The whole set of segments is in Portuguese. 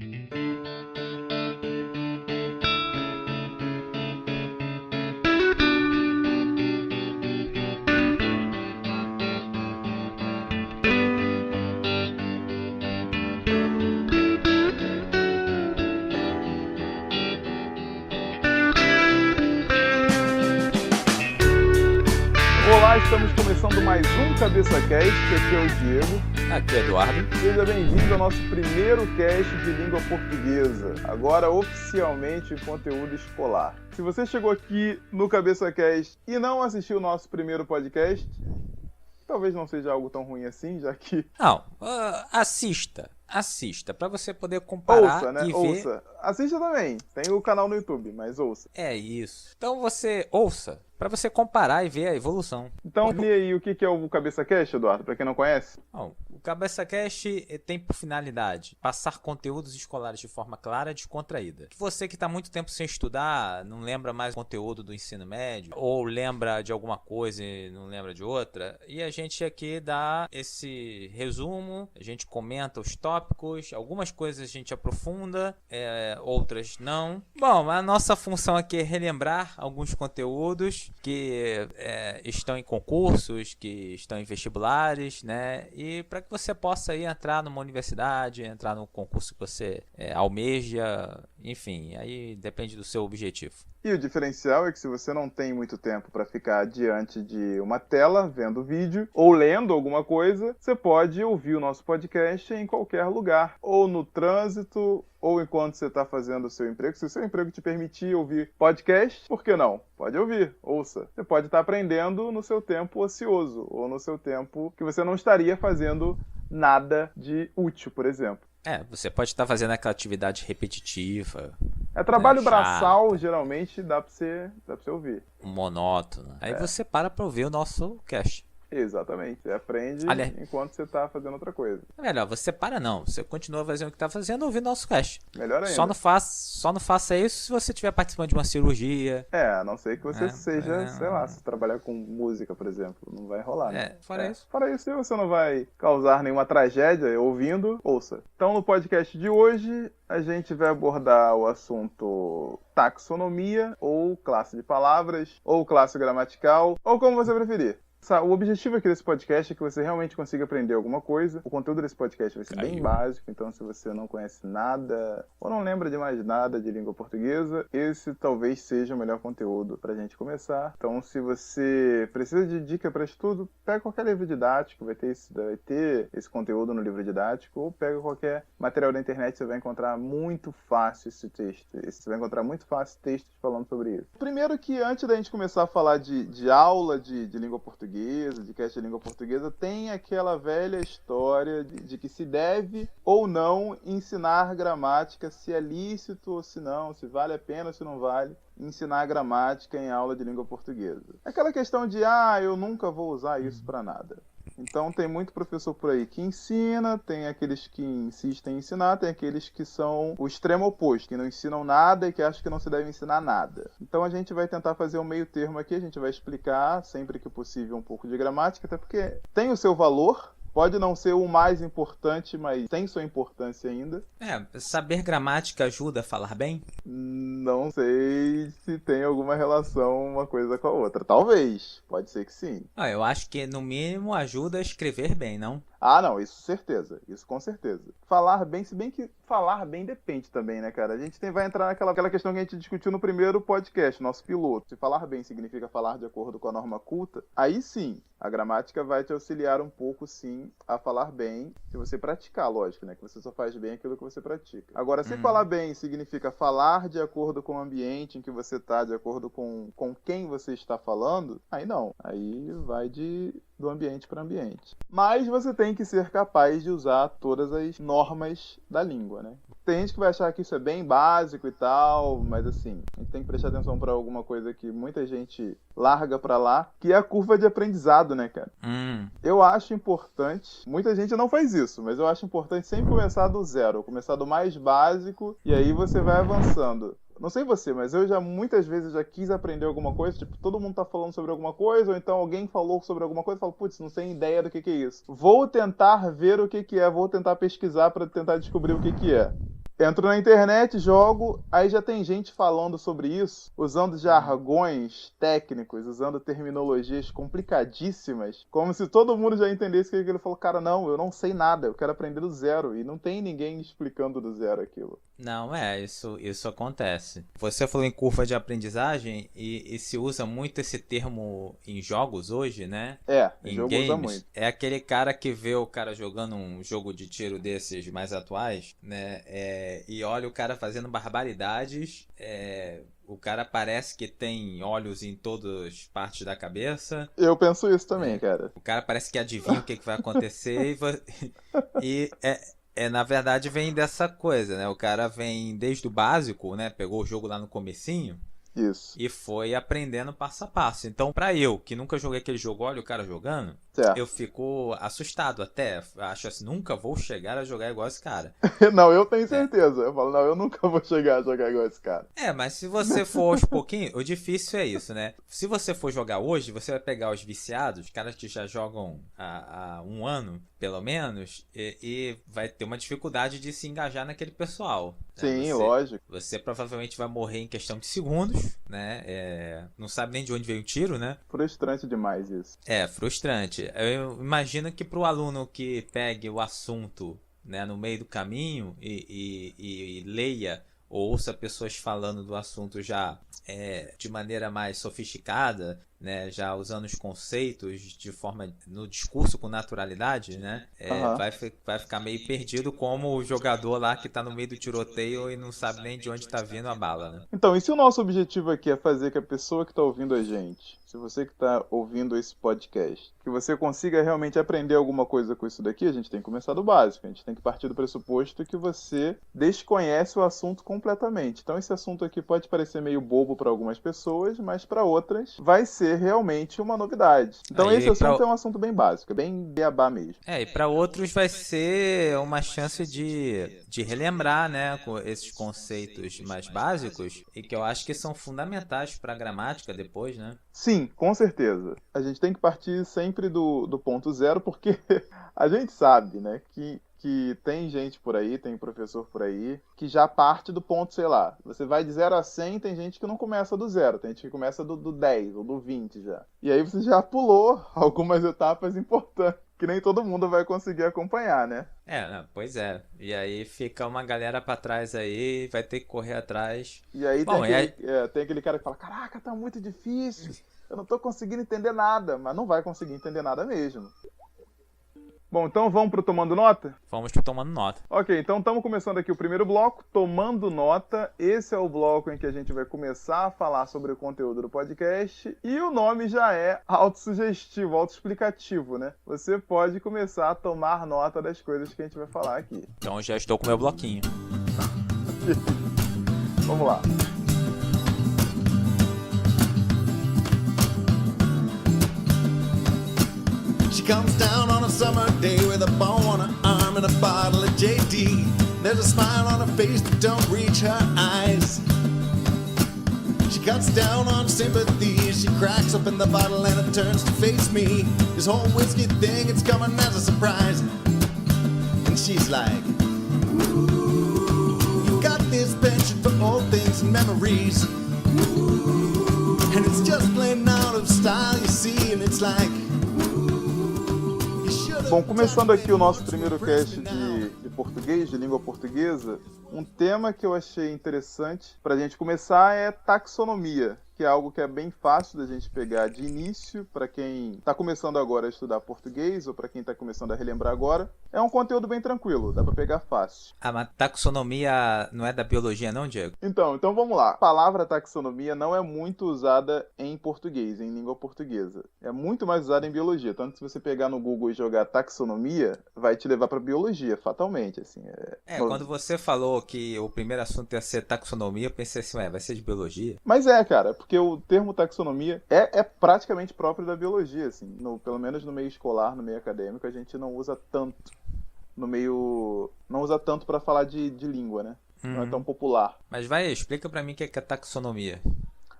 Olá, estamos começando mais um Cabeça Cast, aqui é o Diego. Aqui é Eduardo. Seja bem-vindo ao nosso primeiro cast de língua portuguesa, agora oficialmente em conteúdo escolar. Se você chegou aqui no Cabeça Cast e não assistiu o nosso primeiro podcast, talvez não seja algo tão ruim assim, já que... Não, assista, para você poder comparar ouça, né? e ver... Ouça. Assista também, tem o canal no YouTube, mas ouça. É isso. Então você ouça, para você comparar e ver a evolução. Então, e aí, o que é o Cabeça Cast, Eduardo, para quem não conhece? Bom, o Cabeça Cast tem por finalidade passar conteúdos escolares de forma clara e descontraída. Você que está muito tempo sem estudar, não lembra mais o conteúdo do ensino médio, ou lembra de alguma coisa e não lembra de outra, e a gente aqui dá esse resumo, a gente comenta os tópicos, algumas coisas a gente aprofunda, outras não. Bom, a nossa função aqui é relembrar alguns conteúdos que estão em concursos, que estão em vestibulares, né? E para que você possa aí entrar numa universidade, entrar no concurso que você almeja, enfim, aí depende do seu objetivo. E o diferencial é que se você não tem muito tempo para ficar diante de uma tela, vendo vídeo ou lendo alguma coisa, você pode ouvir o nosso podcast em qualquer lugar, ou no trânsito, ou enquanto você está fazendo o seu emprego. Se o seu emprego te permitir ouvir podcast, por que não? Pode ouvir, ouça. Você pode estar aprendendo no seu tempo ocioso, ou no seu tempo que você não estaria fazendo nada de útil, por exemplo. Você pode estar fazendo aquela atividade repetitiva. Trabalho braçal, geralmente dá pra você ouvir. Monótono. Aí você para ouvir o nosso cast. Exatamente. Você aprende enquanto você tá fazendo outra coisa. É melhor, você para não. Você continua fazendo o que tá fazendo ouvindo nosso cast. Melhor ainda. Só não faça isso se você estiver participando de uma cirurgia. A não ser que você seja, sei lá, se trabalhar com música, por exemplo. Não vai rolar, né? Fora isso. Fora isso, se você não vai causar nenhuma tragédia ouvindo, ouça. Então, no podcast de hoje, a gente vai abordar o assunto taxonomia, ou classe de palavras, ou classe gramatical, ou como você preferir. O objetivo aqui desse podcast é que você realmente consiga aprender alguma coisa. O conteúdo desse podcast vai ser bem básico, então se você não conhece nada ou não lembra de mais nada de língua portuguesa, esse talvez seja o melhor conteúdo pra gente começar. Então, se você precisa de dica para estudo, pega qualquer livro didático, vai ter esse conteúdo no livro didático, ou pega qualquer material da internet, você vai encontrar muito fácil esse texto. Você vai encontrar muito fácil textos falando sobre isso. Primeiro que antes da gente começar a falar de aula de língua portuguesa, de cast de língua portuguesa, tem aquela velha história de que se deve ou não ensinar gramática, se é lícito ou se não, se vale a pena ou se não vale ensinar gramática em aula de língua portuguesa. Aquela questão de, eu nunca vou usar isso para nada. Então tem muito professor por aí que ensina, tem aqueles que insistem em ensinar, tem aqueles que são o extremo oposto, que não ensinam nada e que acham que não se deve ensinar nada. Então a gente vai tentar fazer um meio termo aqui, a gente vai explicar sempre que possível um pouco de gramática, até porque tem o seu valor. Pode não ser o mais importante, mas tem sua importância ainda. Saber gramática ajuda a falar bem? Não sei se tem alguma relação uma coisa com a outra. Talvez. Pode ser que sim. Eu acho que no mínimo ajuda a escrever bem, não? Não, isso certeza. Isso com certeza. Falar bem, se bem que falar bem depende também, né, cara? A gente vai entrar naquela questão que a gente discutiu no primeiro podcast, nosso piloto. Se falar bem significa falar de acordo com a norma culta, aí sim, a gramática vai te auxiliar um pouco, sim, a falar bem, se você praticar, lógico, né? Que você só faz bem aquilo que você pratica. Agora, se falar bem significa falar de acordo com o ambiente em que você está, de acordo com quem você está falando, aí não. Aí vai do ambiente para ambiente. Mas você tem que ser capaz de usar todas as normas da língua, né? Tem gente que vai achar que isso é bem básico e tal, mas assim, a gente tem que prestar atenção para alguma coisa que muita gente larga para lá, que é a curva de aprendizado, né, cara? Eu acho importante, muita gente não faz isso, mas eu acho importante sempre começar do zero, começar do mais básico e aí você vai avançando. Não sei você, mas eu muitas vezes já quis aprender alguma coisa, tipo, todo mundo tá falando sobre alguma coisa, ou então alguém falou sobre alguma coisa e fala, putz, não sei ideia do que é isso. Vou tentar ver o que é, vou tentar pesquisar para tentar descobrir o que é. Entro na internet, jogo, aí já tem gente falando sobre isso, usando jargões técnicos, usando terminologias complicadíssimas, como se todo mundo já entendesse que ele falou, cara, não, eu não sei nada, eu quero aprender do zero, e não tem ninguém explicando do zero aquilo. Não, isso acontece. Você falou em curva de aprendizagem e se usa muito esse termo em jogos hoje, né? Em Em jogo usa games. muito. É aquele cara que vê o cara jogando um jogo de tiro desses mais atuais, né? E olha o cara fazendo barbaridades. O cara parece que tem olhos em todas as partes da cabeça. Eu penso isso também, cara. O cara parece que adivinha o que vai acontecer e na verdade vem dessa coisa, né? O cara vem desde o básico, né? Pegou o jogo lá no comecinho Isso. e foi aprendendo passo a passo. Então, pra eu, que nunca joguei aquele jogo, olha o cara jogando, Certo. eu fico assustado até. Acho assim, nunca vou chegar a jogar igual esse cara. Não, eu tenho certeza. Eu falo, não, eu nunca vou chegar a jogar igual esse cara. Mas se você for aos pouquinhos, o difícil é isso, né? Se você for jogar hoje, você vai pegar os viciados, caras que já jogam há um ano, pelo menos, e vai ter uma dificuldade de se engajar naquele pessoal. Sim, lógico. Você provavelmente vai morrer em questão de segundos, né? Não sabe nem de onde veio o tiro, né? Frustrante demais isso. Frustrante. Eu imagino que para o aluno que pegue o assunto, né, no meio do caminho e leia ou ouça pessoas falando do assunto já de maneira mais sofisticada, né, já usando os conceitos de forma no discurso com naturalidade, né, vai ficar meio perdido como o jogador lá que está no meio do tiroteio e não sabe nem de onde está vindo a bala, né? Então, e se o nosso objetivo aqui é fazer que a pessoa que está ouvindo a gente, se você que está ouvindo esse podcast, que você consiga realmente aprender alguma coisa com isso daqui, a gente tem que começar do básico, a gente tem que partir do pressuposto que você desconhece o assunto completamente. Então esse assunto aqui pode parecer meio bobo para algumas pessoas, mas para outras vai ser realmente uma novidade. Então esse assunto é um assunto bem básico, é bem beabá mesmo. E para outros vai ser uma chance de relembrar, né, com esses conceitos mais básicos e que eu acho que são fundamentais para a gramática depois, né? Sim, com certeza. A gente tem que partir sempre do ponto zero, porque a gente sabe, né, que tem gente por aí, tem professor por aí, que já parte do ponto, sei lá, você vai de 0 a 100, tem gente que não começa do 0, tem gente que começa do 10 ou do 20 já. E aí você já pulou algumas etapas importantes, que nem todo mundo vai conseguir acompanhar, né? Pois é. E aí fica uma galera pra trás aí, vai ter que correr atrás. E aí tem aquele cara que fala, caraca, tá muito difícil, eu não tô conseguindo entender nada, mas não vai conseguir entender nada mesmo. Bom, então vamos pro Tomando Nota? Vamos pro Tomando Nota. Ok, então estamos começando aqui o primeiro bloco, Tomando Nota. Esse é o bloco em que a gente vai começar a falar sobre o conteúdo do podcast. E o nome já é autossugestivo, autoexplicativo, né? Você pode começar a tomar nota das coisas que a gente vai falar aqui. Então já estou com o meu bloquinho. Vamos lá. She comes down on a summer day with a bow on her arm and a bottle of JD. There's a smile on her face that don't reach her eyes. She cuts down on sympathy. She cracks open the bottle and it turns to face me. This whole whiskey thing, it's coming as a surprise. And she's like, you got this penchant for old things and memories. And it's just plain out of style, you see. And it's like, bom, começando aqui o nosso primeiro cast de português, de língua portuguesa, um tema que eu achei interessante pra gente começar é taxonomia, que é algo que é bem fácil da gente pegar de início para quem está começando agora a estudar português ou para quem está começando a relembrar agora. É um conteúdo bem tranquilo, dá para pegar fácil. Mas taxonomia não é da biologia não, Diego? Então vamos lá. A palavra taxonomia não é muito usada em português, em língua portuguesa. É muito mais usada em biologia. Tanto que se você pegar no Google e jogar taxonomia, vai te levar para biologia, fatalmente. Assim, quando você falou que o primeiro assunto ia ser taxonomia, eu pensei assim, vai ser de biologia? Mas cara, porque o termo taxonomia é praticamente próprio da biologia, assim. Pelo menos no meio escolar, no meio acadêmico, a gente não usa tanto. Não usa tanto para falar de língua, né? Não é tão popular. Mas explica para mim o que é taxonomia.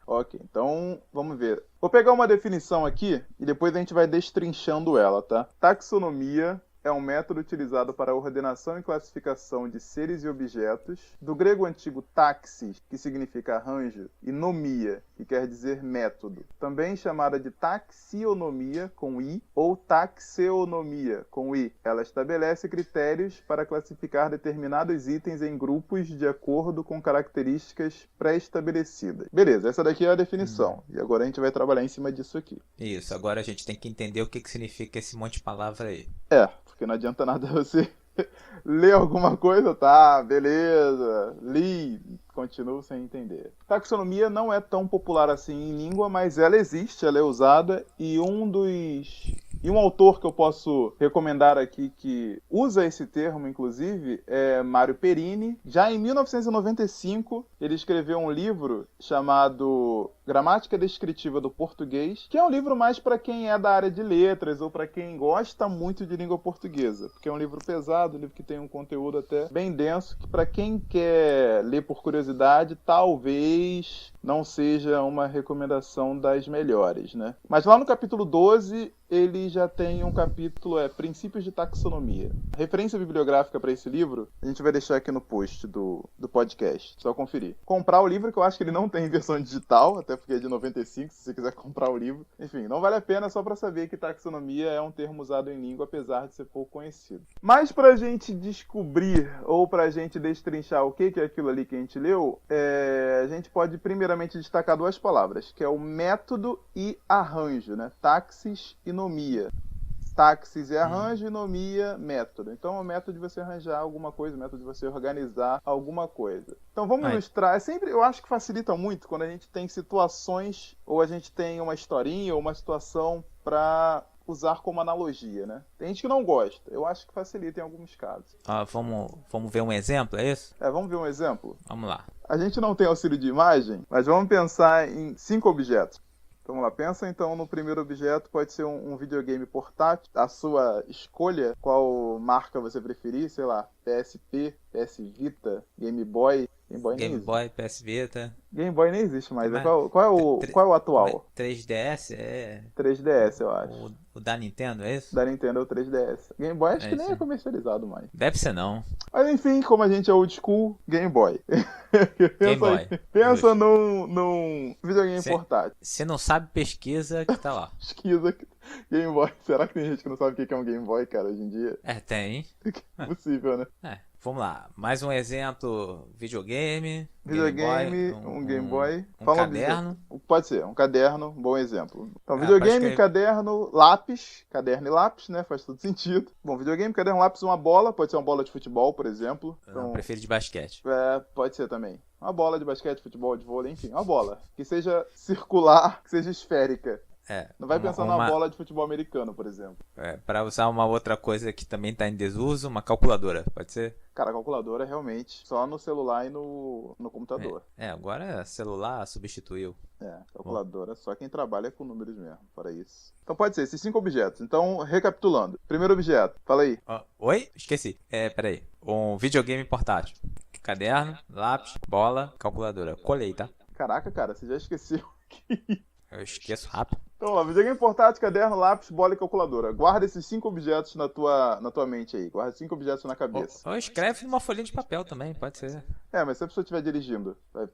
Ok, então vamos ver. Vou pegar uma definição aqui e depois a gente vai destrinchando ela, tá? Taxonomia é um método utilizado para a ordenação e classificação de seres e objetos. Do grego antigo taxis, que significa arranjo, e nomia, que quer dizer método. Também chamada de taxonomia, com I, ou taxonomia, com I. Ela estabelece critérios para classificar determinados itens em grupos de acordo com características pré-estabelecidas. Beleza, essa daqui é a definição. E agora a gente vai trabalhar em cima disso aqui. Isso, agora a gente tem que entender o que significa esse monte de palavra aí. Porque não adianta nada você ler alguma coisa, tá, beleza, li, continuo sem entender. Taxonomia não é tão popular assim em língua, mas ela existe, ela é usada, e um autor que eu posso recomendar aqui que usa esse termo, inclusive, é Mário Perini. Já em 1995, ele escreveu um livro chamado Gramática Descritiva do Português, que é um livro mais para quem é da área de letras ou para quem gosta muito de língua portuguesa, porque é um livro pesado, um livro que tem um conteúdo até bem denso, que para quem quer ler por curiosidade, talvez não seja uma recomendação das melhores, né? Mas lá no capítulo 12, ele já tem um capítulo, Princípios de Taxonomia. A referência bibliográfica para esse livro, a gente vai deixar aqui no post do podcast, só conferir. Comprar o livro, que eu acho que ele não tem versão digital, até porque é de 95, se você quiser comprar o livro. Enfim, não vale a pena, só para saber que taxonomia é um termo usado em língua, apesar de ser pouco conhecido. Mas pra gente descobrir, ou pra gente destrinchar o que é aquilo ali que a gente leu, a gente pode primeiramente destacar duas palavras, que é o método e arranjo, né? Taxis e nomia. Taxis é arranjo e nomia, método. Então é o método de você arranjar alguma coisa, o método de você organizar alguma coisa. Então vamos ilustrar. Eu acho que facilita muito quando a gente tem situações, ou a gente tem uma historinha, ou uma situação para usar como analogia, né? Tem gente que não gosta. Eu acho que facilita em alguns casos. Vamos ver um exemplo, é isso? Vamos ver um exemplo? Vamos lá. A gente não tem auxílio de imagem, mas vamos pensar em 5 objetos. Então, vamos lá. Pensa, então, no primeiro objeto, pode ser um videogame portátil. A sua escolha, qual marca você preferir, sei lá, PSP, PS Vita, Game Boy. Game Boy, PS Vita. Game Boy nem existe mais. Qual é o atual? 3DS 3DS, eu acho. O da Nintendo, é isso? Da Nintendo é o 3DS. Game Boy acho que nem é comercializado mais. Deve ser não. Mas enfim, como a gente é old school, Game Boy. Pensa num videogame portátil. Se não sabe, pesquisa que tá lá. Pesquisa Game Boy. Será que tem gente que não sabe o que é um Game Boy, cara, hoje em dia? Tem. É possível, né? Vamos lá. Mais um exemplo. Videogame, um Game Boy. Um caderno. Pode ser, um caderno, bom exemplo. Então, videogame, caderno, lápis. Caderno e lápis, né? Faz todo sentido. Bom, videogame, caderno, lápis, uma bola. Pode ser uma bola de futebol, por exemplo. Então, eu prefiro de basquete. Pode ser também. Uma bola de basquete, futebol, de vôlei, enfim. Uma bola. Que seja circular, que seja esférica. Não vai pensar numa bola de futebol americano, por exemplo. Para usar uma outra coisa que também está em desuso, uma calculadora, pode ser? Cara, a calculadora realmente só no celular e no computador. Agora celular substituiu. Calculadora só quem trabalha com números mesmo, para isso. Então pode ser esses 5 objetos. Então, recapitulando. Primeiro objeto, fala aí. Oi? Esqueci. Peraí. Um videogame portátil. Caderno, lápis, bola, calculadora. Colei, tá? Caraca, cara, você já esqueceu. Eu esqueço rápido. Então, lá, videogame portátil, caderno, lápis, bola e calculadora. Guarda esses 5 objetos na tua mente aí. Guarda 5 objetos na cabeça. Ou escreve numa folhinha de papel também, pode ser. Mas se a pessoa estiver dirigindo, se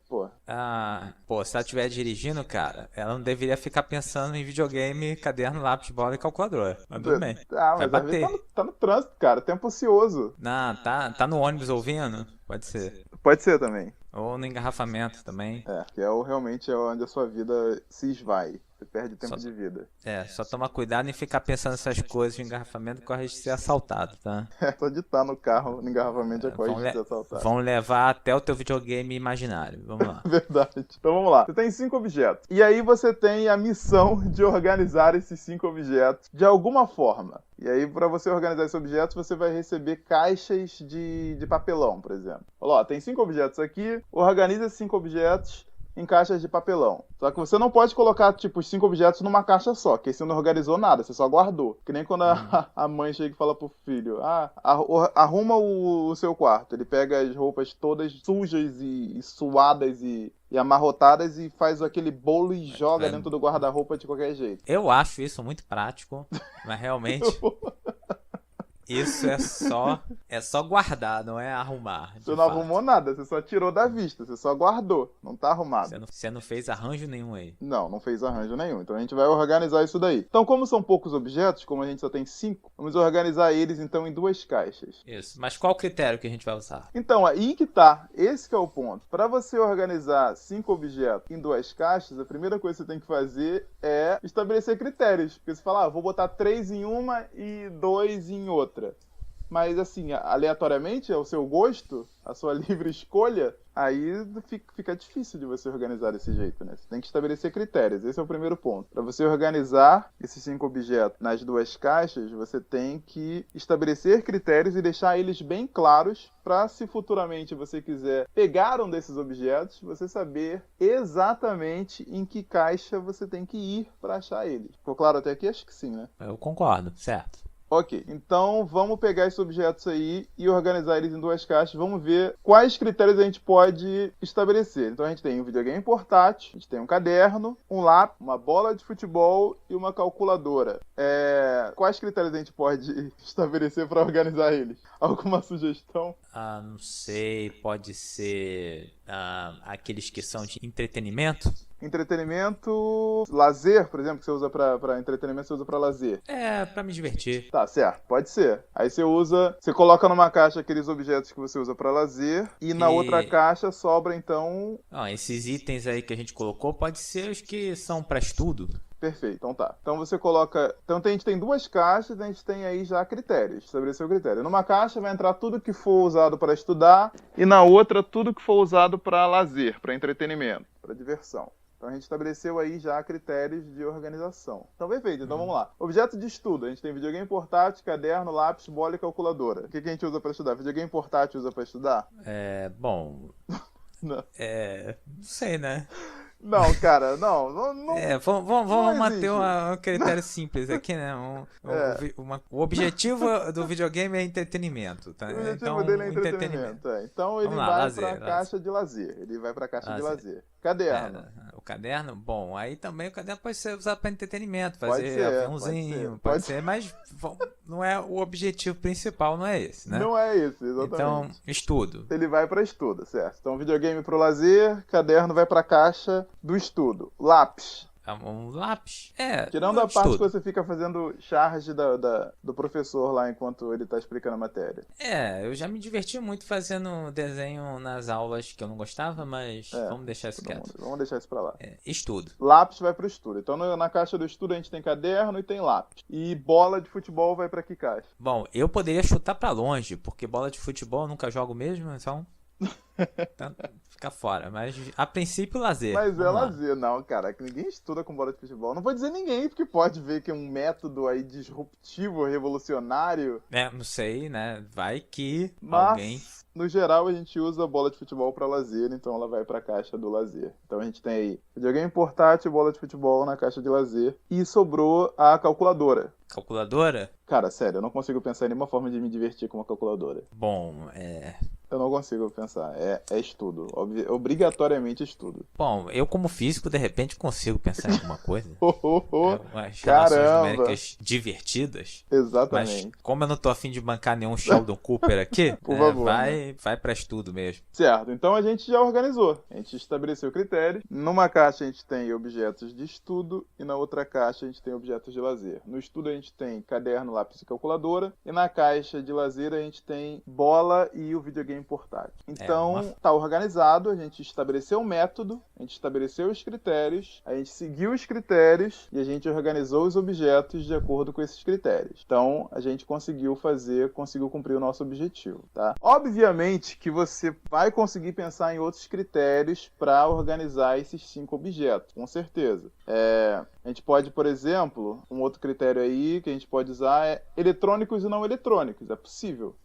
ela estiver dirigindo, cara, ela não deveria ficar pensando em videogame, caderno, lápis, bola e calculadora. Mas tudo bem. Mas vai às vezes tá no trânsito, cara. Tempo ocioso. Não, tá no ônibus ouvindo? Pode ser. Pode ser também. Ou no engarrafamento também. Que realmente é onde a sua vida se esvai. Você perde tempo de vida. Só toma cuidado em ficar pensando nessas coisas de engarrafamento que corre de ser assaltado, tá? Só de estar no carro, no engarrafamento já corre de ser assaltado. Vão levar até o teu videogame imaginário. Vamos lá. Verdade. Então vamos lá. Você tem 5 objetos. E aí você tem a missão de organizar esses 5 objetos de alguma forma. E aí, para você organizar esses objetos, você vai receber caixas de papelão, por exemplo. Olha, tem 5 objetos aqui, organiza esses 5 objetos em caixas de papelão. Só que você não pode colocar, os 5 objetos numa caixa só, que aí você não organizou nada, você só guardou. Que nem quando a mãe chega e fala pro filho, arruma o seu quarto. Ele pega as roupas todas sujas e suadas e amarrotadas e faz aquele bolo e joga dentro do guarda-roupa de qualquer jeito. Eu acho isso muito prático, mas realmente... Isso é só guardar, não é arrumar. Você não arrumou nada, você só tirou da vista, você só guardou, não tá arrumado. Você não fez arranjo nenhum aí. Não fez arranjo nenhum. Então a gente vai organizar isso daí. Então, como são poucos objetos, como a gente só tem 5, vamos organizar eles então em 2 caixas. Isso. Mas qual o critério que a gente vai usar? Então, aí que tá. Esse que é o ponto. Para você organizar 5 objetos em 2 caixas, a primeira coisa que você tem que fazer é estabelecer critérios. Porque você fala, vou botar 3 em uma e 2 em outra. Mas assim, aleatoriamente, ao seu gosto, a sua livre escolha, aí fica difícil de você organizar desse jeito, né? Você tem que estabelecer critérios, esse é o primeiro ponto. Para você organizar esses 5 objetos nas 2 caixas, você tem que estabelecer critérios e deixar eles bem claros para, se futuramente você quiser pegar um desses objetos, você saber exatamente em que caixa você tem que ir para achar eles. Ficou claro até aqui? Acho que sim, né? Eu concordo, certo. Ok, então vamos pegar esses objetos aí e organizar eles em 2 caixas. Vamos ver quais critérios a gente pode estabelecer. Então a gente tem um videogame portátil, a gente tem um caderno, um lápis, uma bola de futebol e uma calculadora. Quais critérios a gente pode estabelecer para organizar eles? Alguma sugestão? Não sei, pode ser aqueles que são de entretenimento? Entretenimento, lazer, por exemplo, que você usa pra entretenimento, você usa pra lazer. Pra me divertir. Tá, certo, pode ser. Aí você coloca numa caixa aqueles objetos que você usa pra lazer e na outra caixa sobra, então... Esses itens aí que a gente colocou pode ser os que são pra estudo. Perfeito, então tá. Então você coloca... Então a gente tem 2 caixas, a gente tem aí já critérios, estabeleceu o critério. Numa caixa vai entrar tudo que for usado para estudar e na outra tudo que for usado para lazer, para entretenimento, para diversão. Então a gente estabeleceu aí já critérios de organização. Então perfeito, então vamos lá. Objeto de estudo, a gente tem videogame portátil, caderno, lápis, bola e calculadora. O que a gente usa para estudar? Videogame portátil usa para estudar? Bom... Não. Não sei, né? Não, cara, não. Vamos manter um critério simples aqui, né? O objetivo do videogame é entretenimento, tá? O objetivo então, dele é entretenimento. Então ele vai para a caixa de lazer. Ele vai para a caixa de lazer. Caderno. O caderno, bom, aí também o caderno pode ser usado para entretenimento, fazer pode ser, aviãozinho, pode ser, mas não é o objetivo principal, não é esse, né? Não é esse, exatamente. Então, estudo. Ele vai para estudo, certo? Então videogame para o lazer, caderno vai para a caixa do estudo. Lápis. Um lápis? Tirando a parte que você fica fazendo charge do professor lá enquanto ele tá explicando a matéria. Eu já me diverti muito fazendo desenho nas aulas que eu não gostava, mas vamos deixar isso quieto. Vamos deixar isso pra lá. Estudo. Lápis vai pro estudo. Então na caixa do estudo a gente tem caderno e tem lápis. E bola de futebol vai pra que caixa? Bom, eu poderia chutar pra longe, porque bola de futebol eu nunca jogo mesmo, então... fica fora, mas a princípio lazer. Mas lazer, não, cara, que ninguém estuda com bola de futebol. Não vou dizer ninguém, porque pode ver que é um método aí disruptivo, revolucionário. Não sei, né? Vai que alguém... No geral, a gente usa a bola de futebol pra lazer, então ela vai pra caixa do lazer. Então a gente tem aí videogame portátil, bola de futebol na caixa de lazer. E sobrou a calculadora. Calculadora? Cara, sério, eu não consigo pensar em nenhuma forma de me divertir com uma calculadora. Bom, Eu não consigo pensar. É estudo. Obrigatoriamente estudo. Bom, eu como físico, de repente, consigo pensar em alguma coisa. Umas relações numéricas divertidas. Exatamente. Mas como eu não tô afim de bancar nenhum Sheldon Cooper aqui, por favor, vai pra estudo mesmo. Certo, então a gente já organizou. A gente estabeleceu critérios. Numa caixa a gente tem objetos de estudo e na outra caixa a gente tem objetos de lazer. No estudo a gente tem caderno, lápis e calculadora. E na caixa de lazer a gente tem bola e o videogame portátil. Então, tá organizado, a gente estabeleceu o método, a gente estabeleceu os critérios, a gente seguiu os critérios e a gente organizou os objetos de acordo com esses critérios. Então, a gente conseguiu cumprir o nosso objetivo, tá? Obviamente que você vai conseguir pensar em outros critérios para organizar esses 5 objetos, com certeza. A gente pode, por exemplo, um outro critério aí que a gente pode usar é eletrônicos e não eletrônicos, é possível.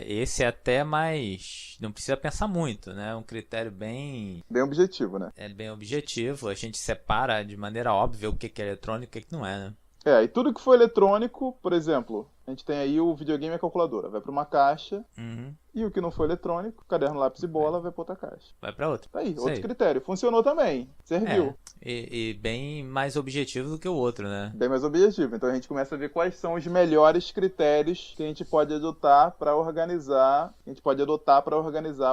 Esse é até mais... Não precisa pensar muito, né? Um critério bem... Bem objetivo, né? É bem objetivo. A gente separa de maneira óbvia o que é eletrônico e o que não é, né? E tudo que for eletrônico, por exemplo, a gente tem aí o videogame e a calculadora, vai para uma caixa, e o que não for eletrônico, caderno, lápis e bola, vai para outra caixa. Vai pra outra. Tá aí, Isso outro aí. critério. Funcionou também, serviu. E bem mais objetivo do que o outro, né? Bem mais objetivo. Então a gente começa a ver quais são os melhores critérios que a gente pode adotar para organizar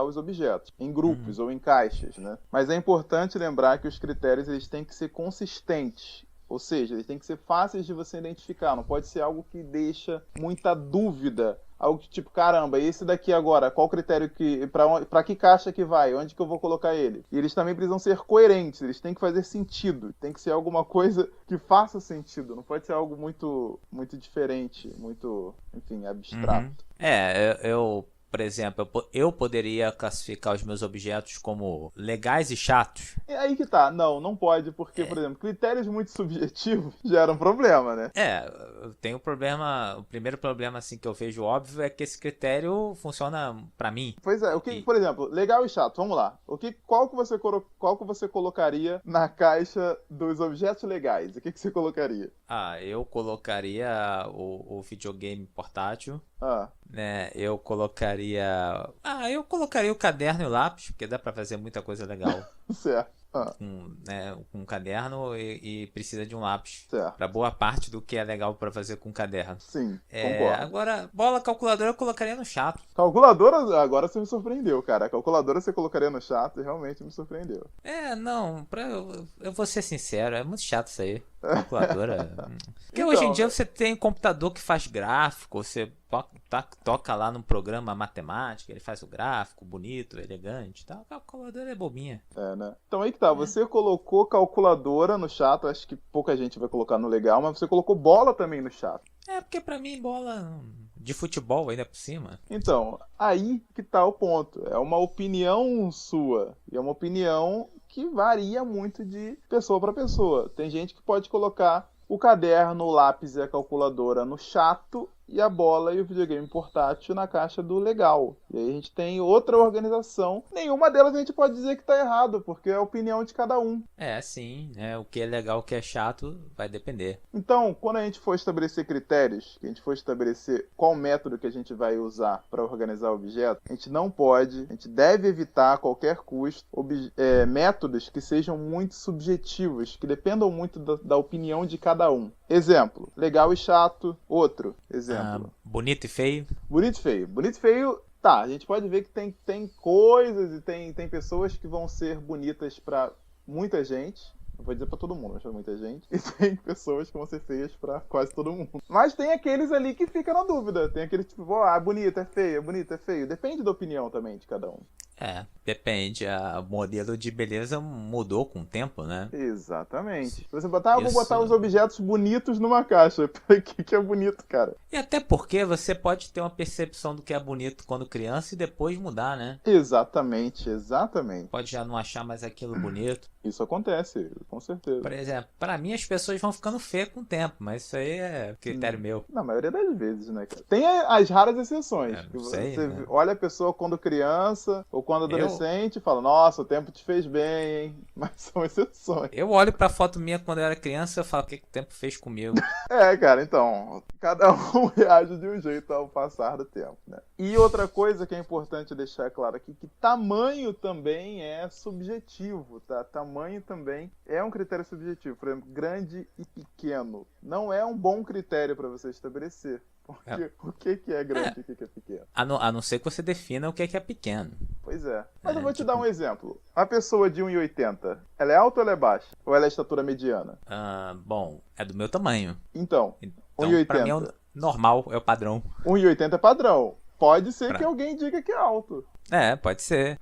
os objetos em grupos ou em caixas, né? Mas é importante lembrar que os critérios eles têm que ser consistentes. Ou seja, eles têm que ser fáceis de você identificar. Não pode ser algo que deixa muita dúvida. Algo que tipo, caramba, esse daqui agora, qual critério que... Pra que caixa que vai? Onde que eu vou colocar ele? E eles também precisam ser coerentes. Eles têm que fazer sentido. Tem que ser alguma coisa que faça sentido. Não pode ser algo muito, muito diferente. Muito, enfim, abstrato. Por exemplo, eu poderia classificar os meus objetos como legais e chatos. É aí que tá. Não pode, porque, por exemplo, critérios muito subjetivos geram problema, né? Eu tenho um problema. O primeiro problema assim que eu vejo óbvio é que esse critério funciona pra mim. Pois é, por exemplo, legal e chato, vamos lá. Qual que você colocaria na caixa dos objetos legais? O que você colocaria? Eu colocaria o videogame portátil. Né, eu colocaria o caderno e o lápis, porque dá pra fazer muita coisa legal. Certo. Com um caderno e precisa de um lápis. Certo. Pra boa parte do que é legal pra fazer com caderno. Sim, concordo. Agora, bola calculadora eu colocaria no chato. Calculadora, agora você me surpreendeu, cara. Calculadora você colocaria no chato e realmente me surpreendeu. Eu vou ser sincero, é muito chato isso aí. Calculadora. Porque Então, hoje em dia você tem computador que faz gráfico, você toca lá no programa matemática, ele faz o gráfico bonito, elegante e tal. A calculadora é bobinha. Né? Então aí que tá, você colocou calculadora no chato, acho que pouca gente vai colocar no legal, mas você colocou bola também no chato. Porque pra mim bola de futebol ainda por cima. Então, aí que tá o ponto. É uma opinião sua. E é uma opinião que varia muito de pessoa para pessoa. Tem gente que pode colocar o caderno, o lápis e a calculadora no chato e a bola e o videogame portátil na caixa do legal. E aí a gente tem outra organização. Nenhuma delas a gente pode dizer que tá errado, porque é a opinião de cada um. Sim, né? O que é legal, o que é chato, vai depender. Então, quando a gente for estabelecer critérios, que a gente for estabelecer qual método que a gente vai usar para organizar o objeto, a gente deve evitar a qualquer custo métodos que sejam muito subjetivos, que dependam muito da opinião de cada um. Exemplo, legal e chato. Outro exemplo. Bonito e feio. Bonito e feio. Bonito e feio, tá, a gente pode ver que tem coisas e tem pessoas que vão ser bonitas pra muita gente. Não vou dizer pra todo mundo, mas pra muita gente. E tem pessoas que vão ser feias pra quase todo mundo. Mas tem aqueles ali que ficam na dúvida. Tem aqueles tipo, bonito, é feio, bonito, é feio. Depende da opinião também de cada um. Depende. O modelo de beleza mudou com o tempo, né? Exatamente. Você botar, vou botar os objetos bonitos numa caixa. O que é bonito, cara? E até porque você pode ter uma percepção do que é bonito quando criança e depois mudar, né? Exatamente. Pode já não achar mais aquilo bonito. Isso acontece, com certeza. Por exemplo, pra mim as pessoas vão ficando feias com o tempo, mas isso aí é critério meu. Na maioria das vezes, né, cara? Tem as raras exceções. Você né? olha a pessoa quando criança ou quando adolescente e fala, nossa, o tempo te fez bem, hein? Mas são exceções. Eu olho pra foto minha quando eu era criança e eu falo, o que o tempo fez comigo? Cara, então, cada um reage de um jeito ao passar do tempo, né? E outra coisa que é importante deixar claro aqui, que tamanho também é subjetivo, tá? Tamanho também é um critério subjetivo. Por exemplo, grande e pequeno não é um bom critério para você estabelecer. Porque o que é grande e o que é pequeno? A não ser que você defina o que é pequeno. Pois é. Mas eu vou te dar um exemplo. Uma pessoa de 1,80, ela é alta ou ela é baixa? Ou ela é estatura mediana? Bom, é do meu tamanho. Então 1,80. Pra mim é o normal, é o padrão. 1,80 é padrão. Pode ser que alguém diga que é alto. Pode ser.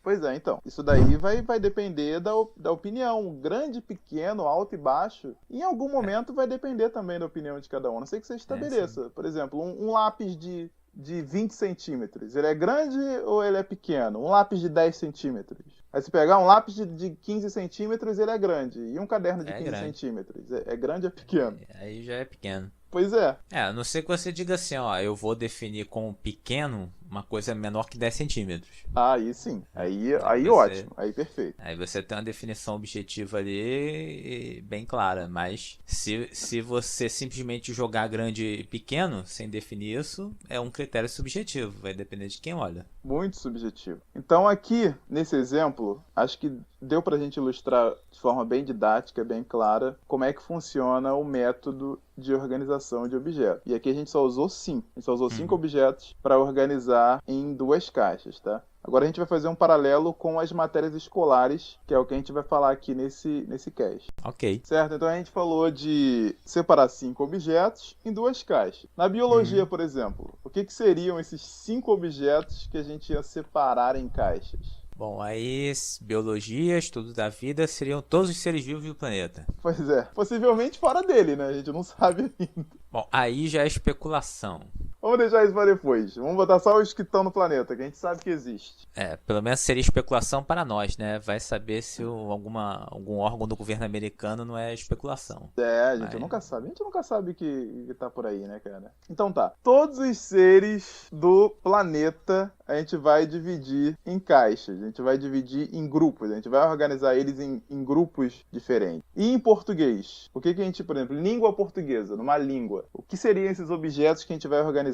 Pois é, então. Isso daí vai depender da opinião. Grande, pequeno, alto e baixo. Em algum momento vai depender também da opinião de cada um. A não sei que você estabeleça. Por exemplo, um lápis de 20 centímetros. Ele é grande ou ele é pequeno? Um lápis de 10 centímetros. Aí você pegar um lápis de 15 centímetros, ele é grande. E um caderno de 15 centímetros. É grande ou é pequeno? Aí já é pequeno. Pois é. A não ser que você diga assim, ó, eu vou definir como pequeno uma coisa menor que 10 centímetros. Aí sim. Aí Você- ótimo. Aí perfeito. Aí você tem uma definição objetiva ali bem clara, mas se você simplesmente jogar grande e pequeno, sem definir isso, é um critério subjetivo, vai depender de quem olha. Muito subjetivo. Então aqui, nesse exemplo, acho que deu pra gente ilustrar de forma bem didática, bem clara, como é que funciona o método de organização de objetos. E aqui a gente só usou 5. A gente só usou 5 objetos para organizar em 2 caixas, tá? Agora a gente vai fazer um paralelo com as matérias escolares, que é o que a gente vai falar aqui nesse cast. Ok. Certo? Então a gente falou de separar 5 objetos em 2 caixas. Na biologia, por exemplo, o que seriam esses 5 objetos que a gente ia separar em caixas? Bom, aí biologia, estudo da vida, seriam todos os seres vivos do planeta. Pois é, possivelmente fora dele, né? A gente não sabe ainda. Bom, aí já é especulação. Vamos deixar isso para depois. Vamos botar só os que estão no planeta, que a gente sabe que existe. Pelo menos seria especulação para nós, né? Vai saber se algum órgão do governo americano não é especulação. A gente nunca sabe. A gente nunca sabe que tá por aí, né, cara? Então tá. Todos os seres do planeta a gente vai dividir em caixas. A gente vai dividir em grupos. A gente vai organizar eles em grupos diferentes. E em português? O que a gente, por exemplo, língua portuguesa, numa língua. O que seriam esses objetos que a gente vai organizar?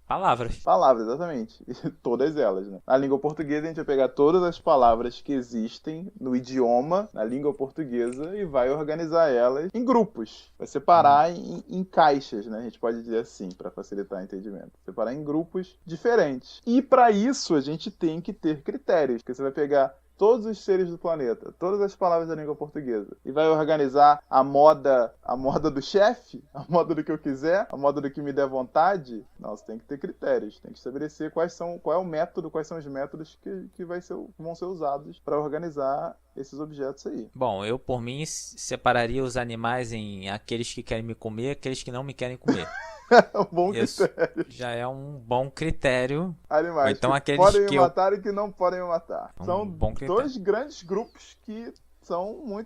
Palavras. Palavras, exatamente. Todas elas, né? Na língua portuguesa, a gente vai pegar todas as palavras que existem no idioma, na língua portuguesa, e vai organizar elas em grupos. Vai separar em caixas, né? A gente pode dizer assim, para facilitar o entendimento. Separar em grupos diferentes. E para isso, a gente tem que ter critérios, porque você vai pegar todos os seres do planeta, todas as palavras da língua portuguesa, e vai organizar a moda do chefe, a moda do que eu quiser, a moda do que me der vontade. Não, você tem que ter critérios, tem que estabelecer qual é o método, quais são os métodos que vão ser usados para organizar esses objetos aí. Bom, eu por mim separaria os animais em aqueles que querem me comer e aqueles que não me querem comer. Um bom Isso critério. já é um bom critério. Animais Ou então que aqueles podem que me eu- matar e que não podem me matar. Um São bom critério. dois grandes grupos que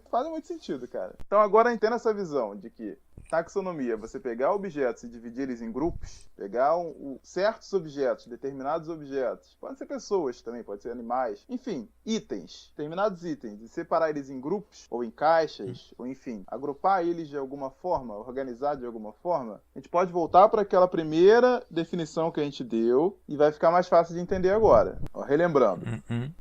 fazem muito sentido, cara. Então agora entenda essa visão de que taxonomia, você pegar objetos e dividir eles em grupos, pegar certos objetos, determinados objetos, podem ser pessoas também, pode ser animais, enfim, itens, determinados itens, e separar eles em grupos, ou em caixas, ou enfim, agrupar eles de alguma forma, organizar de alguma forma, a gente pode voltar para aquela primeira definição que a gente deu e vai ficar mais fácil de entender agora. Ó, relembrando,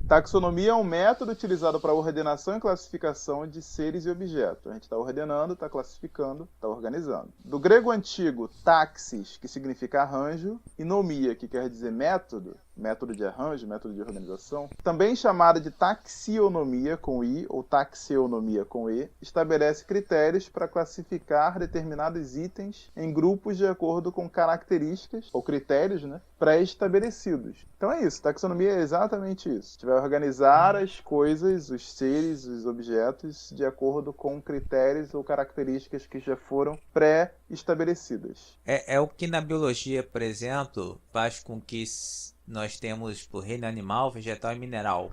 taxonomia é um método utilizado para ordenação e classificação de seres e objetos. A gente está ordenando, está classificando, está organizando. Do grego antigo, taxis, que significa arranjo, e nomia, que quer dizer método, método de arranjo, método de organização, também chamada de taxionomia com I ou taxonomia com E, estabelece critérios para classificar determinados itens em grupos de acordo com características ou critérios, né, pré-estabelecidos. Então é isso, taxonomia é exatamente isso. A gente vai organizar as coisas, os seres, os objetos de acordo com critérios ou características que já foram pré-estabelecidas. É o que na biologia, por exemplo, faz com que nós temos por reino animal, vegetal e mineral.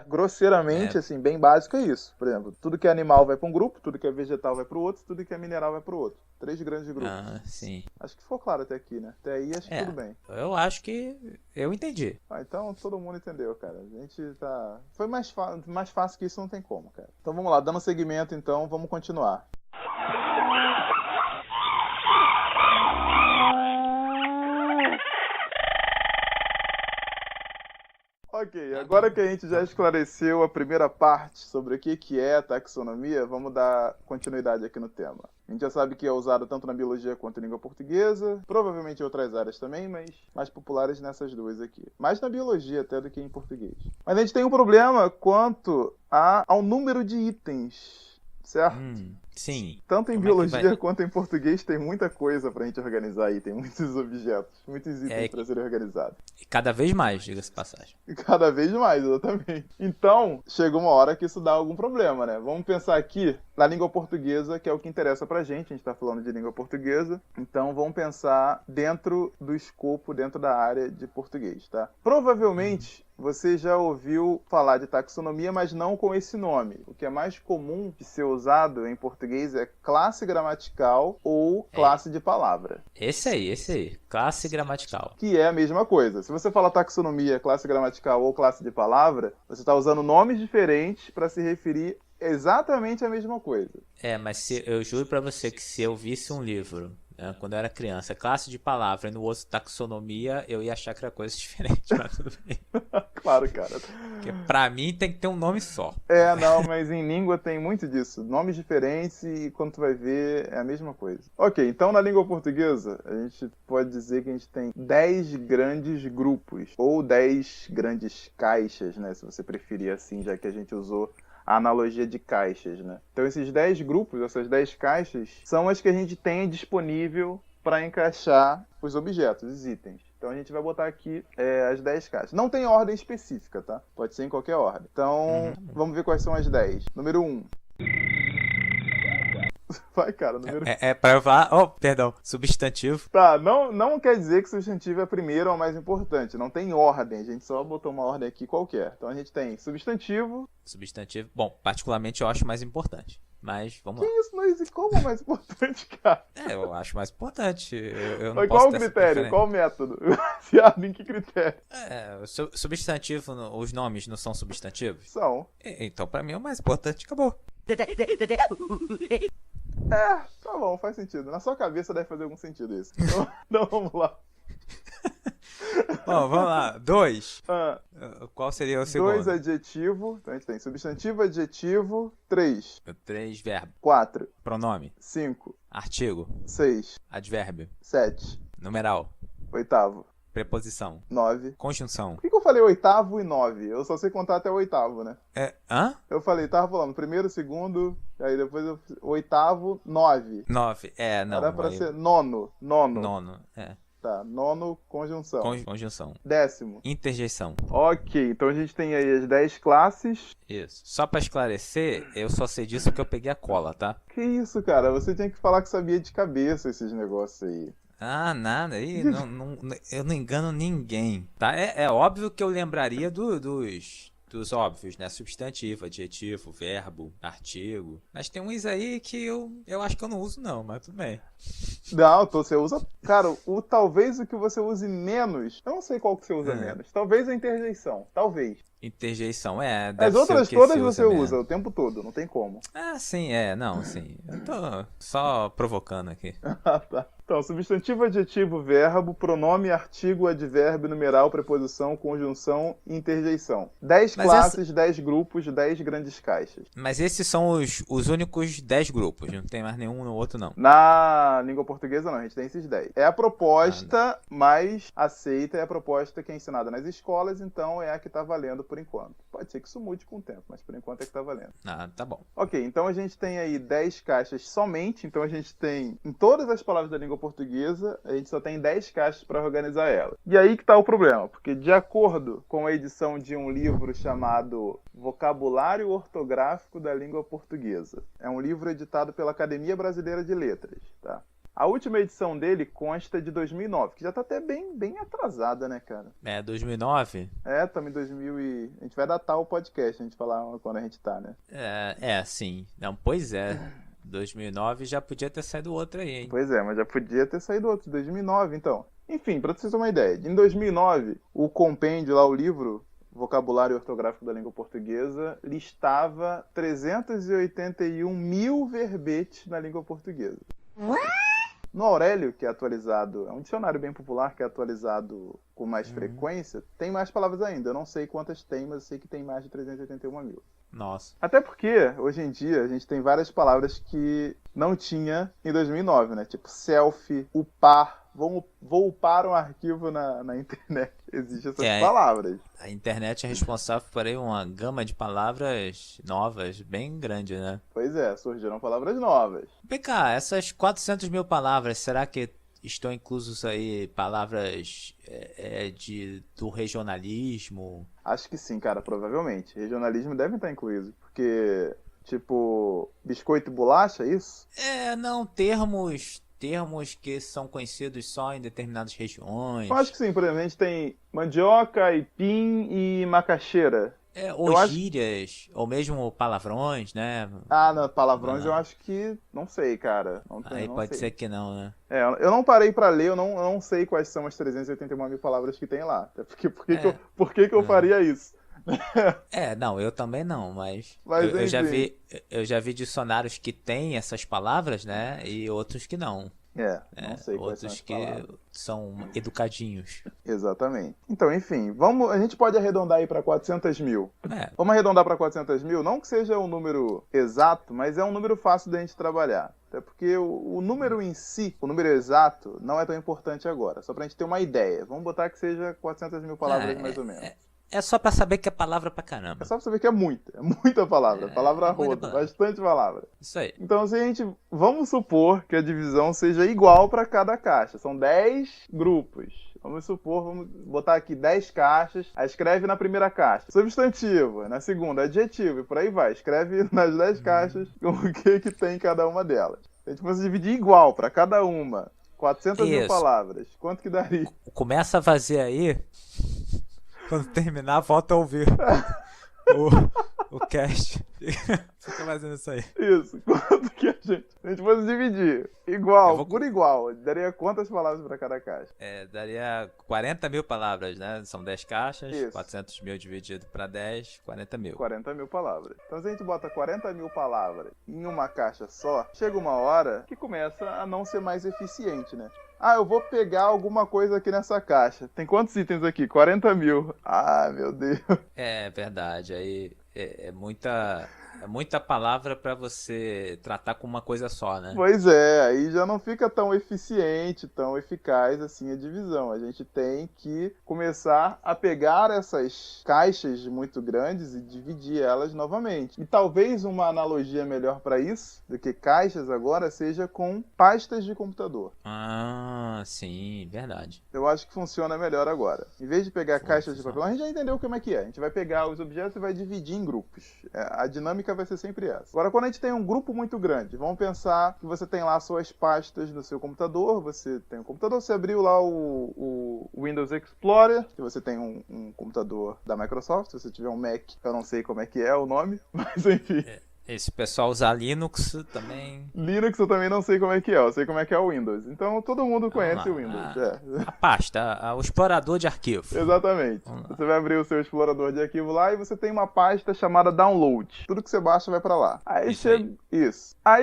Grosseiramente, assim, bem básico é isso. Por exemplo, tudo que é animal vai para um grupo, tudo que é vegetal vai para o outro, tudo que é mineral vai para o outro. 3 grandes grupos. Ah, sim. Acho que ficou claro até aqui, né? Até aí acho que tudo bem. Eu acho que eu entendi. Então todo mundo entendeu, cara. A gente tá... Foi mais fácil que isso, não tem como, cara. Então vamos lá, dando seguimento então, vamos continuar. Ok, agora que a gente já esclareceu a primeira parte sobre o que é taxonomia, vamos dar continuidade aqui no tema. A gente já sabe que é usado tanto na biologia quanto na língua portuguesa, provavelmente em outras áreas também, mas mais populares nessas duas aqui. Mais na biologia até do que em português. Mas a gente tem um problema quanto ao número de itens, certo? Sim. Tanto em Como biologia quanto em português tem muita coisa pra gente organizar aí, tem muitos objetos, muitos itens pra serem organizados. E cada vez mais, diga-se de passagem. E cada vez mais, exatamente. Então, chega uma hora que isso dá algum problema, né? Vamos pensar aqui da língua portuguesa, que é o que interessa pra gente tá falando de língua portuguesa, então vamos pensar dentro do escopo, dentro da área de português, tá? Provavelmente você já ouviu falar de taxonomia, mas não com esse nome. O que é mais comum de ser usado em português é classe gramatical ou classe de palavra. Esse aí. Classe gramatical. Que é a mesma coisa. Se você fala taxonomia, classe gramatical ou classe de palavra, você está usando nomes diferentes para se referir exatamente à mesma coisa. Mas eu juro pra você que se eu visse um livro, né, quando eu era criança, classe de palavra e no outro taxonomia, eu ia achar que era coisa diferente, mas tudo bem. Claro, cara. Porque pra mim tem que ter um nome só. Não, mas em língua tem muito disso. Nomes diferentes e quando tu vai ver é a mesma coisa. Ok, então na língua portuguesa, a gente pode dizer que a gente tem 10 grandes grupos, ou 10 grandes caixas, né, se você preferir assim, já que a gente usou a analogia de caixas, né? Então esses 10 grupos, essas 10 caixas, são as que a gente tem disponível para encaixar os objetos, os itens. Então a gente vai botar aqui as 10 caixas. Não tem ordem específica, tá? Pode ser em qualquer ordem. Então, vamos ver quais são as 10. Número 1. Vai, cara, número... Pra eu falar... Oh, perdão. Substantivo. Tá, não quer dizer que substantivo é primeiro ou mais importante. Não tem ordem. A gente só botou uma ordem aqui qualquer. Então a gente tem substantivo... Substantivo. Bom, particularmente eu acho mais importante. Mas, vamos lá. Que isso? Não existe como mais importante, cara? Eu acho mais importante. Eu não Mas posso qual o ter essa critério? preferência. Qual o método? Baseado em que critério? Substantivo, os nomes não são substantivos? São. Então, pra mim, é o mais importante. Acabou. Tá bom, faz sentido. Na sua cabeça deve fazer algum sentido isso. Então vamos lá. Bom, vamos lá. 2. Qual seria o segundo? 2 adjetivo. Então a gente tem substantivo, adjetivo. 3. 3 verbo. 4. Pronome. 5. Artigo. 6. Advérbio. 7. Numeral. 8. Preposição. 9. Conjunção. Por que eu falei 8º e 9? Eu só sei contar até o 8º, né? Hã? Eu falei, tava falando primeiro, segundo, aí depois 8º, 9. 9. Não. Era pra aí... ser nono. Nono. Tá, nono, conjunção. Conjunção. 10º. Interjeição. Ok, então a gente tem aí as 10 classes. Isso. Só pra esclarecer, eu só sei disso porque eu peguei a cola, tá? Que isso, cara? Você tinha que falar que sabia de cabeça esses negócios aí. Ah, nada. Aí, eu não engano ninguém, tá? É óbvio que eu lembraria dos óbvios, né? Substantivo, adjetivo, verbo, artigo. Mas tem uns aí que eu acho que eu não uso não, mas tudo bem. Não, você usa... Cara, talvez o que você use menos... Eu não sei qual que você usa menos. Talvez a interjeição. Talvez. Interjeição, deve As outras ser o que todas se você menos. usa o tempo todo, não tem como. Sim, não, sim. Eu tô só provocando aqui. Tá. Então, substantivo, adjetivo, verbo, pronome, artigo, advérbio, numeral, preposição, conjunção, interjeição. 10 classes, 10 grupos, 10 grandes caixas. Mas esses são os únicos 10 grupos, não tem mais nenhum no outro não. Na língua portuguesa não, a gente tem esses 10. É a proposta mais aceita, é a proposta que é ensinada nas escolas, então é a que tá valendo por enquanto. Pode ser que isso mude com o tempo, mas por enquanto é que tá valendo. Tá bom. Ok, então a gente tem aí 10 caixas somente, então a gente tem, em todas as palavras da língua portuguesa, a gente só tem 10 caixas para organizar ela. E aí que tá o problema, porque de acordo com a edição de um livro chamado Vocabulário Ortográfico da Língua Portuguesa, é um livro editado pela Academia Brasileira de Letras, tá? A última edição dele consta de 2009, que já tá até bem atrasada, né, cara? 2009? Estamos em 2000 e... A gente vai datar o podcast, a gente falar quando a gente tá, né? Sim. Não, pois é. 2009 já podia ter saído outro aí, hein? Pois é, mas já podia ter saído outro, 2009, então. Enfim, pra vocês terem uma ideia, em 2009, o compêndio lá, o livro Vocabulário Ortográfico da Língua Portuguesa, listava 381 mil verbetes na língua portuguesa. No Aurélio, que é atualizado, é um dicionário bem popular que é atualizado com mais frequência, tem mais palavras ainda. Eu não sei quantas tem, mas eu sei que tem mais de 381 mil. Nossa. Até porque, hoje em dia, a gente tem várias palavras que não tinha em 2009, né? Tipo selfie, upar. Vou upar um arquivo na internet. Existem essas palavras. A internet é responsável por aí uma gama de palavras novas, bem grande, né? Pois é, surgiram palavras novas. Vem cá, essas 400 mil palavras, será que estão inclusos aí palavras do regionalismo? Acho que sim, cara, provavelmente. Regionalismo deve estar incluído, porque Tipo, biscoito e bolacha, é isso? Não, termos que são conhecidos só em determinadas regiões. Eu acho que sim, por exemplo, a gente tem mandioca, aipim e macaxeira. Ou gírias, ou mesmo palavrões, né? Ah, não, palavrões eu acho que... Não sei, cara. Aí não pode sei. ser que não, né? Eu não parei pra ler, eu não sei quais são as 381 mil palavras que tem lá. Até porque, por que eu faria isso? Não, eu também não, mas Mas enfim. eu já vi dicionários que têm essas palavras, né? E outros que não. Não sei quais são as Outros que palavras. são educadinhos. Exatamente. Então, enfim, a gente pode arredondar aí para 400 mil. Vamos arredondar para 400 mil, não que seja um número exato, mas é um número fácil da gente trabalhar. Até porque o número em si, o número exato, não é tão importante agora. Só pra gente ter uma ideia. Vamos botar que seja 400 mil palavras mais ou menos. É só pra saber que é palavra pra caramba. É só pra saber que é muita palavra. Palavra roda, bastante palavra. Isso aí. Então, vamos supor que a divisão seja igual para cada caixa. São 10 grupos. Vamos botar aqui 10 caixas. Aí escreve na primeira caixa substantivo, na segunda adjetivo e por aí vai. Escreve nas 10 caixas o que tem cada uma delas. A gente fosse dividir igual para cada uma. 400 mil palavras. Quanto que daria? Começa a fazer aí. Quando terminar, volta a ouvir o cast. Fica fazendo isso aí. Isso. Quanto que a gente fosse dividir? Por igual. Daria quantas palavras para cada caixa? Daria 40 mil palavras, né? São 10 caixas. Isso. 400 mil dividido para 10, 40 mil. 40 mil palavras. Então, se a gente bota 40 mil palavras em uma caixa só, chega uma hora que começa a não ser mais eficiente, né? Eu vou pegar alguma coisa aqui nessa caixa. Tem quantos itens aqui? 40 mil. Meu Deus. É verdade. Aí é muita palavra pra você tratar com uma coisa só, né? Pois é, aí já não fica tão eficiente, tão eficaz assim a divisão. A gente tem que começar a pegar essas caixas muito grandes e dividir elas novamente. E talvez uma analogia melhor para isso do que caixas agora seja com pastas de computador. Sim, verdade. Eu acho que funciona melhor agora. Em vez de pegar caixas de papel, a gente já entendeu como é que é. A gente vai pegar os objetos e vai dividir em grupos. A dinâmica vai ser sempre essa. Agora, quando a gente tem um grupo muito grande, vamos pensar que você tem lá suas pastas no seu computador. Você tem um computador, você abriu lá o Windows Explorer, que você tem um computador da Microsoft. Se você tiver um Mac, eu não sei como é que é o nome, mas enfim. Esse pessoal usar Linux também. Linux eu também não sei como é que é, eu sei como é que é o Windows. Então todo mundo conhece o Windows. A pasta, o explorador de arquivo. Exatamente. Você vai abrir o seu explorador de arquivo lá e você tem uma pasta chamada Download. Tudo que você baixa vai pra lá. Aí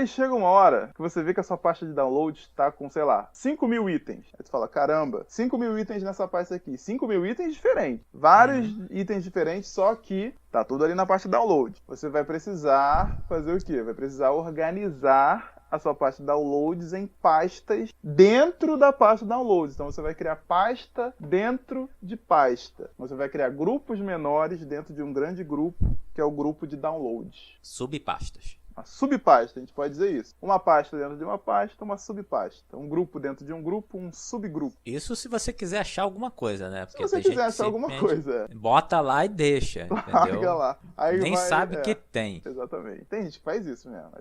chega uma hora que você vê que a sua pasta de download está com, sei lá, 5 mil itens. Aí você fala, caramba, 5 mil itens nessa pasta aqui. 5 mil itens diferentes. Vários itens diferentes, só que tá tudo ali na pasta download. Você vai precisar fazer o quê? Vai precisar organizar a sua pasta de downloads em pastas dentro da pasta downloads. Então você vai criar pasta dentro de pasta. Você vai criar grupos menores dentro de um grande grupo, que é o grupo de downloads. Subpastas. Uma subpasta, a gente pode dizer isso. Uma pasta dentro de uma pasta, uma subpasta. Um grupo dentro de um grupo, um subgrupo. Isso se você quiser achar alguma coisa, né? Porque se você quiser achar alguma coisa. Bota lá e deixa, entendeu? Larga lá. Aí nem sabe que tem. Exatamente. Tem gente que faz isso mesmo.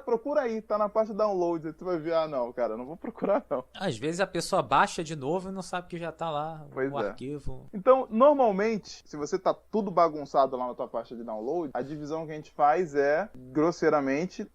Procura aí, tá na parte download. Aí tu vai ver, não, cara, não vou procurar não. Às vezes a pessoa baixa de novo e não sabe que já tá lá o arquivo. Então, normalmente, se você tá tudo bagunçado lá na tua pasta de download, a divisão que a gente faz é, grosseiramente,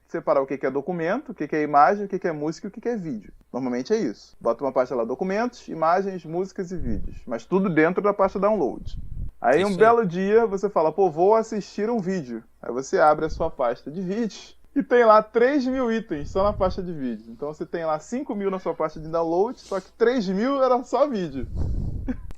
separar o que é documento, o que é imagem, o que é música e o que é vídeo. Normalmente é isso. Bota uma pasta lá, documentos, imagens, músicas e vídeos. Mas tudo dentro da pasta download. Aí belo dia você fala, vou assistir um vídeo. Aí você abre a sua pasta de vídeos e tem lá 3 mil itens só na pasta de vídeo. Então você tem lá 5 mil na sua pasta de download, só que 3 mil era só vídeo.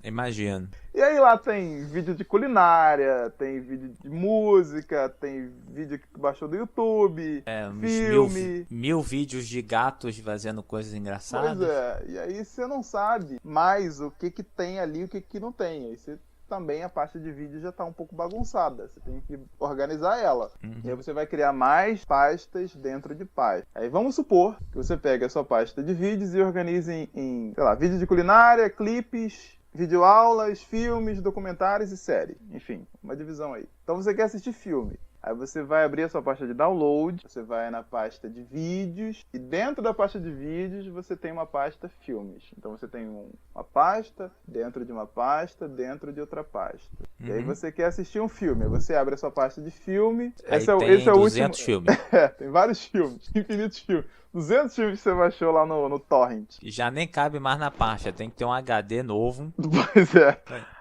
Imagino. E aí lá tem vídeo de culinária, tem vídeo de música, tem vídeo que tu baixou do YouTube, filme. Mil vídeos de gatos fazendo coisas engraçadas. Pois é, e aí você não sabe mais o que tem ali e o que não tem. Aí você também a pasta de vídeo já está um pouco bagunçada. Você tem que organizar ela. E aí você vai criar mais pastas dentro de pastas. Aí vamos supor que você pega a sua pasta de vídeos e organize em sei lá, vídeo de culinária, clipes, videoaulas, filmes, documentários e séries. Enfim, uma divisão aí. Então você quer assistir filme. Aí você vai abrir a sua pasta de download, você vai na pasta de vídeos, e dentro da pasta de vídeos você tem uma pasta filmes. Então você tem uma pasta, dentro de uma pasta, dentro de outra pasta. E aí você quer assistir um filme, você abre a sua pasta de filme. Aí Esse é, tem esse é o 200 último... filmes. Tem vários filmes, infinitos filmes. 200 filmes que você baixou lá no Torrent. E já nem cabe mais na pasta, tem que ter um HD novo. Pois é.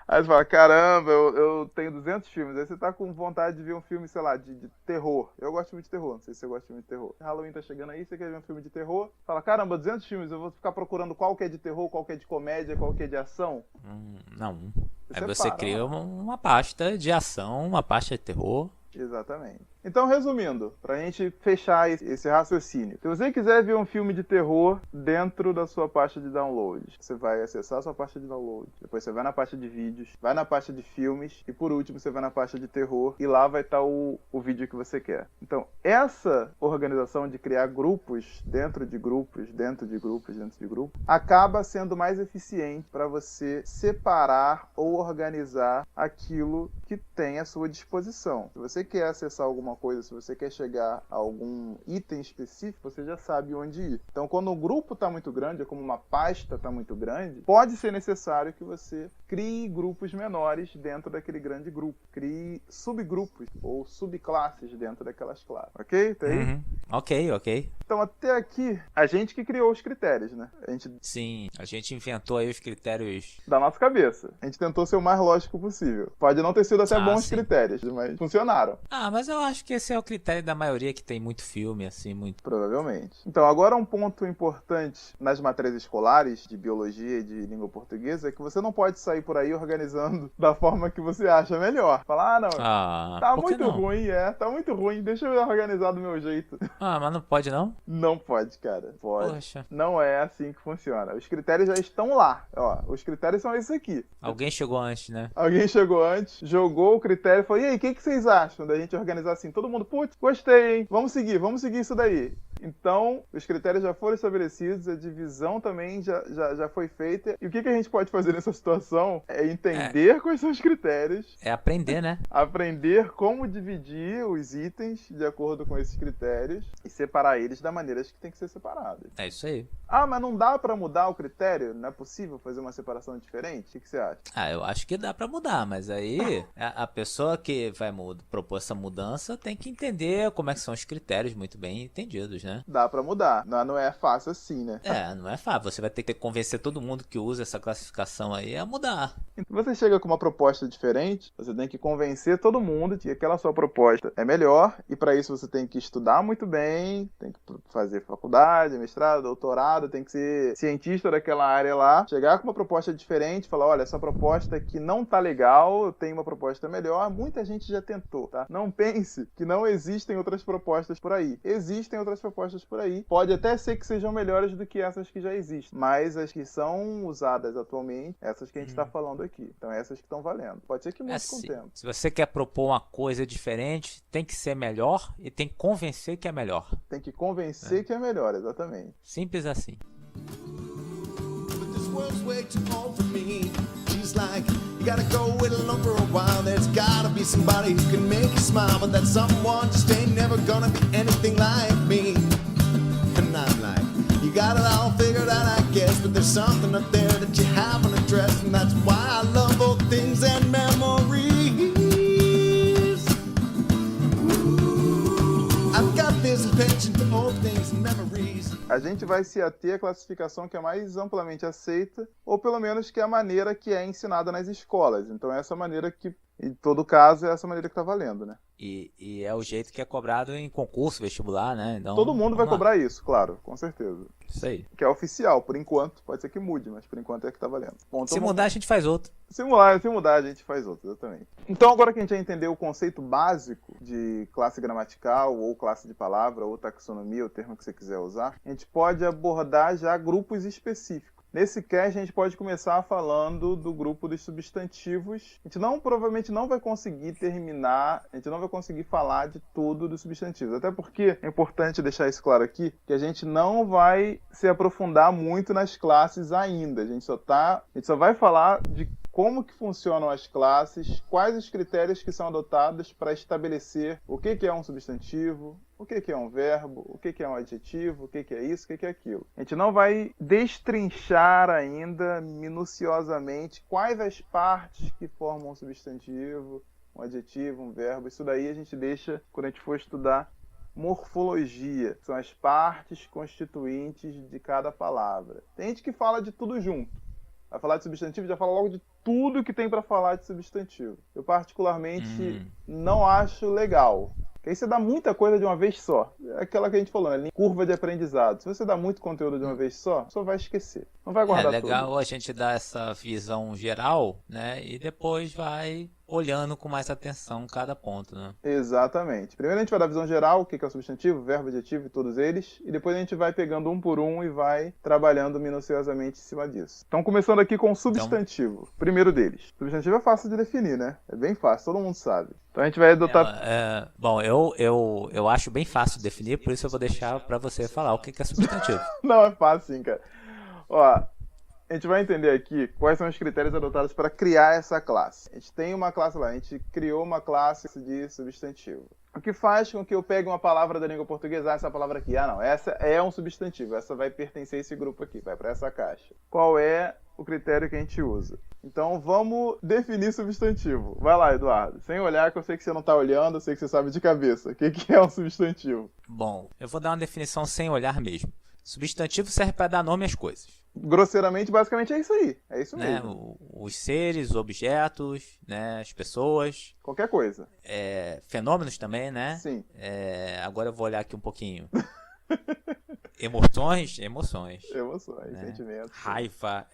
Aí você fala, caramba, eu tenho 200 filmes. Aí você tá com vontade de ver um filme, sei lá, de terror. Eu gosto muito de terror, não sei se você gosta muito de terror. Halloween tá chegando aí, você quer ver um filme de terror. Fala, caramba, 200 filmes, eu vou ficar procurando qual que é de terror, qual que é de comédia, qual que é de ação. Não. Você Aí você separa, cria uma pasta de ação, uma pasta de terror. Exatamente. Então, resumindo, pra gente fechar esse raciocínio. Se você quiser ver um filme de terror dentro da sua pasta de downloads, você vai acessar a sua pasta de download, depois você vai na pasta de vídeos, vai na pasta de filmes e por último você vai na pasta de terror e lá vai estar o vídeo que você quer. Então, essa organização de criar grupos dentro de grupos, dentro de grupos, dentro de grupos, acaba sendo mais eficiente para você separar ou organizar aquilo que tem à sua disposição. Se você quer acessar alguma coisa, se você quer chegar a algum item específico, você já sabe onde ir. Então, quando o grupo está muito grande, ou como uma pasta está muito grande, pode ser necessário que você crie grupos menores dentro daquele grande grupo. Crie subgrupos ou subclasses dentro daquelas classes. Ok? Tá aí? Ok. Então, até aqui, a gente que criou os critérios, né? Sim, a gente inventou aí os critérios. Da nossa cabeça. A gente tentou ser o mais lógico possível. Pode não ter sido até bons sim. critérios, mas funcionaram. Mas eu acho que esse é o critério da maioria que tem muito filme, assim, muito. Provavelmente. Então, agora um ponto importante nas matérias escolares de biologia e de língua portuguesa é que você não pode sair por aí organizando da forma que você acha melhor. Falar, não, tá por que muito não? ruim, tá muito ruim, deixa eu organizar do meu jeito. Mas não pode não? Não pode, cara. Pode. Poxa. Não é assim que funciona. Os critérios já estão lá. Ó, os critérios são esses aqui. Alguém chegou antes, né? Alguém chegou antes, jogou o critério e falou, e aí, o que vocês acham da gente organizar assim? Todo mundo, putz, gostei, hein? Vamos seguir isso daí. Então, os critérios já foram estabelecidos, a divisão também já foi feita. E o que a gente pode fazer nessa situação é entender quais são os critérios. É aprender, né? Aprender como dividir os itens de acordo com esses critérios e separar eles da maneira que tem que ser separadas. É isso aí. Mas não dá pra mudar o critério? Não é possível fazer uma separação diferente? O que você acha? Eu acho que dá pra mudar, mas aí a pessoa que vai propor essa mudança tem que entender como é que são os critérios muito bem entendidos, né? Dá pra mudar. Não é fácil assim, né? Não é fácil. Você vai ter que convencer todo mundo que usa essa classificação aí a mudar. Você chega com uma proposta diferente, você tem que convencer todo mundo de que aquela sua proposta é melhor, e para isso você tem que estudar muito bem, tem que fazer faculdade, mestrado, doutorado, tem que ser cientista daquela área lá, chegar com uma proposta diferente, falar, olha, essa proposta aqui não tá legal, eu tenho uma proposta melhor, muita gente já tentou, tá? Não pense que não existem outras propostas por aí. Existem outras propostas por aí. Pode até ser que sejam melhores do que essas que já existem, mas as que são usadas atualmente, essas que a gente tá falando aqui. Então essas que estão valendo. Pode ser que mude com o tempo. Se você quer propor uma coisa diferente, tem que ser melhor e tem que convencer que é melhor. Tem que convencer que é melhor, exatamente. Simples assim. But this world's way too old for me. She's like, you gotta go it alone for a while. There's gotta be somebody who can make you smile. But that someone just ain't never gonna be anything like me. And I'm like, you got it all figured out, I guess. But there's something up there that you haven't addressed. And that's why I love old things and memories. I've got this penchant for old things and memories. A gente vai se ater à classificação que é mais amplamente aceita, ou pelo menos que é a maneira que é ensinada nas escolas. Então essa maneira que, em todo caso, é essa maneira que tá valendo, né? E é o jeito que é cobrado em concurso, vestibular, né? Então, todo mundo vai cobrar isso, claro, com certeza. Isso aí. Que é oficial, por enquanto. Pode ser que mude, mas por enquanto é que tá valendo. Bom, então se mudar, a gente faz outro. Se mudar, a gente faz outro, exatamente. Então, agora que a gente já entendeu o conceito básico de classe gramatical, ou classe de palavra, ou taxonomia, o termo que você quiser usar, a gente pode abordar já grupos específicos. Nesse cast, a gente pode começar falando do grupo dos substantivos. A gente provavelmente não vai conseguir terminar, a gente não vai conseguir falar de tudo dos substantivos. Até porque é importante deixar isso claro aqui, que a gente não vai se aprofundar muito nas classes ainda. A gente só vai falar de como que funcionam as classes, quais os critérios que são adotados para estabelecer o que é um substantivo, o que é um verbo, o que é um adjetivo, o que é isso, o que é aquilo. A gente não vai destrinchar ainda minuciosamente quais as partes que formam um substantivo, um adjetivo, um verbo. Isso daí a gente deixa quando a gente for estudar morfologia. São as partes constituintes de cada palavra. Tem gente que fala de tudo junto. Vai falar de substantivo, já fala logo de tudo que tem para falar de substantivo. Eu particularmente não acho legal. Porque aí você dá muita coisa de uma vez só. É aquela que a gente falou, né? Curva de aprendizado. Se você dá muito conteúdo de uma vez só vai esquecer. Não vai guardar tudo. É legal a gente dar essa visão geral, né? E depois vai olhando com mais atenção cada ponto, né? Exatamente. Primeiro a gente vai dar a visão geral, o que é o substantivo, verbo, adjetivo e todos eles. E depois a gente vai pegando um por um e vai trabalhando minuciosamente em cima disso. Então, começando aqui com o substantivo. Primeiro deles. Substantivo é fácil de definir, né? É bem fácil, todo mundo sabe. Então a gente vai adotar... Bom, eu acho bem fácil de definir, por isso eu vou deixar para você falar o que é substantivo. Não, é fácil sim, cara. Ó, a gente vai entender aqui quais são os critérios adotados para criar essa classe. A gente tem uma classe lá, a gente criou uma classe de substantivo. O que faz com que eu pegue uma palavra da língua portuguesa, essa palavra aqui, não, essa é um substantivo, essa vai pertencer a esse grupo aqui, vai para essa caixa. Qual é o critério que a gente usa? Então vamos definir substantivo. Vai lá, Eduardo. Sem olhar, que eu sei que você não está olhando, eu sei que você sabe de cabeça. O que é um substantivo? Bom, eu vou dar uma definição sem olhar mesmo. Substantivo serve para dar nome às coisas. Grosseiramente, basicamente é isso aí. É isso mesmo. Né? Os seres, os objetos, né? As pessoas. Qualquer coisa. Fenômenos também, né? Sim. Agora eu vou olhar aqui um pouquinho. Emoções, né? Sentimentos. Raiva,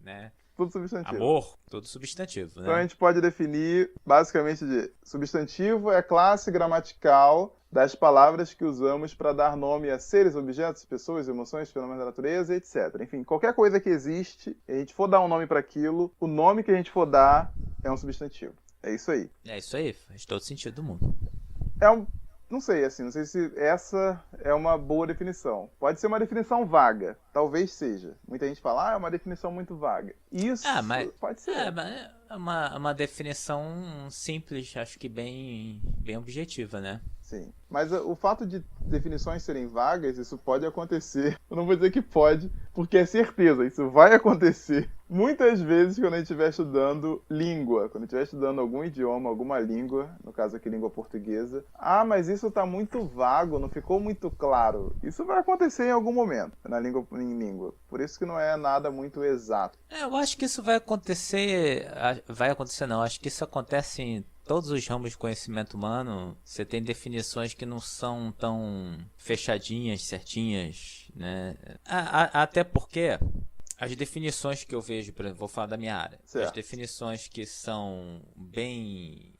né? Tudo substantivo. Amor, tudo substantivo, né? Então a gente pode definir basicamente de substantivo é a classe gramatical das palavras que usamos para dar nome a seres, objetos, pessoas, emoções, fenômenos da natureza, etc. Enfim, qualquer coisa que existe, a gente for dar um nome para aquilo, o nome que a gente for dar é um substantivo. É isso aí. É isso aí, faz todo sentido do mundo. Não sei se essa é uma boa definição. Pode ser uma definição vaga, talvez seja. Muita gente fala, é uma definição muito vaga. Isso pode ser. Mas é uma definição simples, acho que bem objetiva, né? Sim, mas o fato de definições serem vagas, isso pode acontecer. Eu não vou dizer que pode, porque é certeza, isso vai acontecer. Muitas vezes quando a gente estiver estudando língua, quando a gente estiver estudando algum idioma, alguma língua, no caso aqui língua portuguesa, mas isso está muito vago, não ficou muito claro. Isso vai acontecer em algum momento em língua. Por isso que não é nada muito exato. Eu acho que isso vai acontecer não, acho que isso acontece em todos os ramos de conhecimento humano. Você tem definições que não são tão fechadinhas, certinhas, né? Até porque as definições que eu vejo, por exemplo, vou falar da minha área, certo. As definições que são bem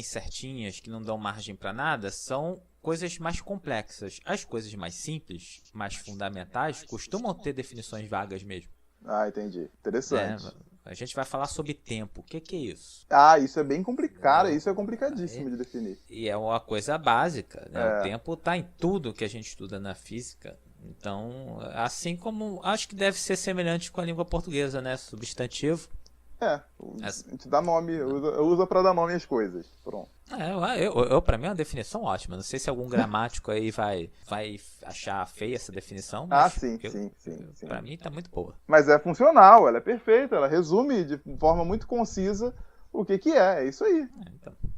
certinhas, que não dão margem para nada, são coisas mais complexas. As coisas mais simples, mais fundamentais, costumam ter definições vagas mesmo. Entendi. Interessante. A gente vai falar sobre tempo. O que é isso? Isso é bem complicado. Isso é complicadíssimo de definir. E é uma coisa básica, né? O tempo está em tudo que a gente estuda na física. Então, assim como... Acho que deve ser semelhante com a língua portuguesa, né? Substantivo. A gente dá nome, usa para dar nome às coisas. Pronto. Pra mim é uma definição ótima. Não sei se algum gramático aí vai achar feia essa definição. Sim. Pra mim tá muito boa. Mas é funcional, ela é perfeita, ela resume de forma muito concisa o que é. É isso aí.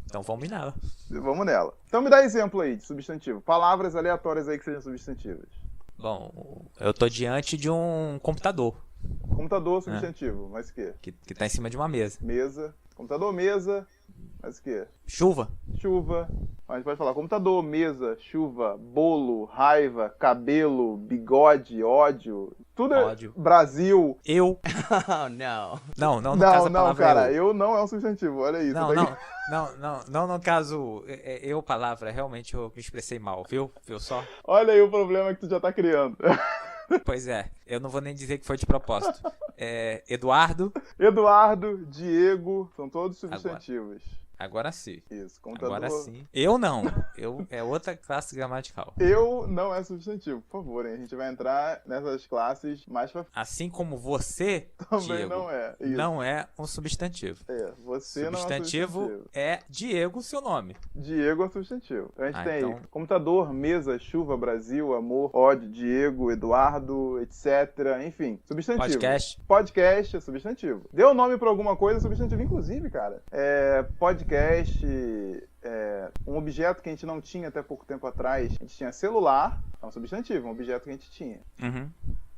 Então vamos nela. Vamos nela. Então me dá exemplo aí de substantivo. Palavras aleatórias aí que sejam substantivas. Bom, eu tô diante de um computador. Computador, substantivo, mas o quê? Que tá em cima de uma mesa. Mesa. Computador, mesa, mas o quê? Chuva. A gente pode falar computador, mesa, chuva, bolo, raiva, cabelo, bigode, ódio. Tudo ódio. Brasil. Eu. Não, no caso a palavra cara, eu não é um substantivo, olha isso. Não, no caso, eu, palavra, realmente eu me expressei mal, viu? Viu só? Olha aí o problema que tu já tá criando. Pois é, eu não vou nem dizer que foi de propósito. Eduardo, Diego, são todos substantivos. Agora sim. Isso, computador. Agora sim. Eu não. É outra classe gramatical. Eu não é substantivo, por favor, hein? A gente vai entrar nessas classes mais pra frente. Assim como você, Também Diego, não é. Isso. não é um substantivo. Você não é Substantivo substantivo. é Diego, seu nome. Diego é substantivo. Então a gente tem aí então... computador, mesa, chuva, Brasil, amor, ódio, Diego, Eduardo, etc. Enfim, substantivo. Podcast é substantivo. Deu nome pra alguma coisa, substantivo. Inclusive, cara, podcast, um objeto que a gente não tinha até pouco tempo atrás. A gente tinha celular, é um substantivo, um objeto que a gente tinha. Uhum.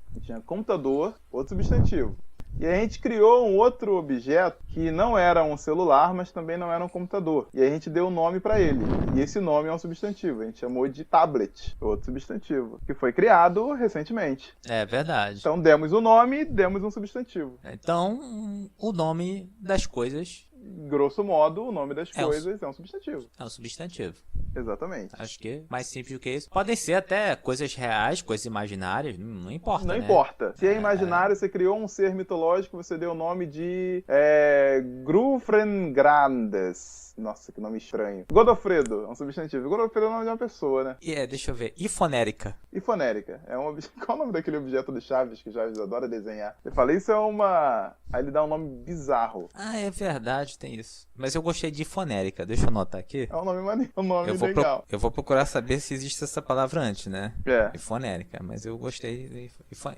A gente tinha computador, outro substantivo. E a gente criou um outro objeto que não era um celular, mas também não era um computador. E a gente deu um nome para ele. E esse nome é um substantivo. A gente chamou de tablet, outro substantivo, que foi criado recentemente. É verdade. Então demos o nome e demos um substantivo. Então, o nome das coisas... Grosso modo, o nome das coisas é um substantivo. É um substantivo. Exatamente. Acho que mais simples do que isso. Podem ser até coisas reais, coisas imaginárias, não importa, Não né? importa. Se é imaginário, você criou um ser mitológico, você deu o nome de Grufrengrandes. Nossa, que nome estranho. Godofredo, é um substantivo. Godofredo é o nome de uma pessoa, né? Deixa eu ver. Ifonérica. Ifonérica. Qual o nome daquele objeto do Chaves, que o Chaves adora desenhar? Eu falei, isso é uma... Aí ele dá um nome bizarro. Ah, é verdade, tem isso. Mas eu gostei de ifonérica. Deixa eu anotar aqui. É um nome maneiro, um nome legal. Eu vou procurar saber se existe essa palavra antes, né? É. Ifonérica, mas eu gostei de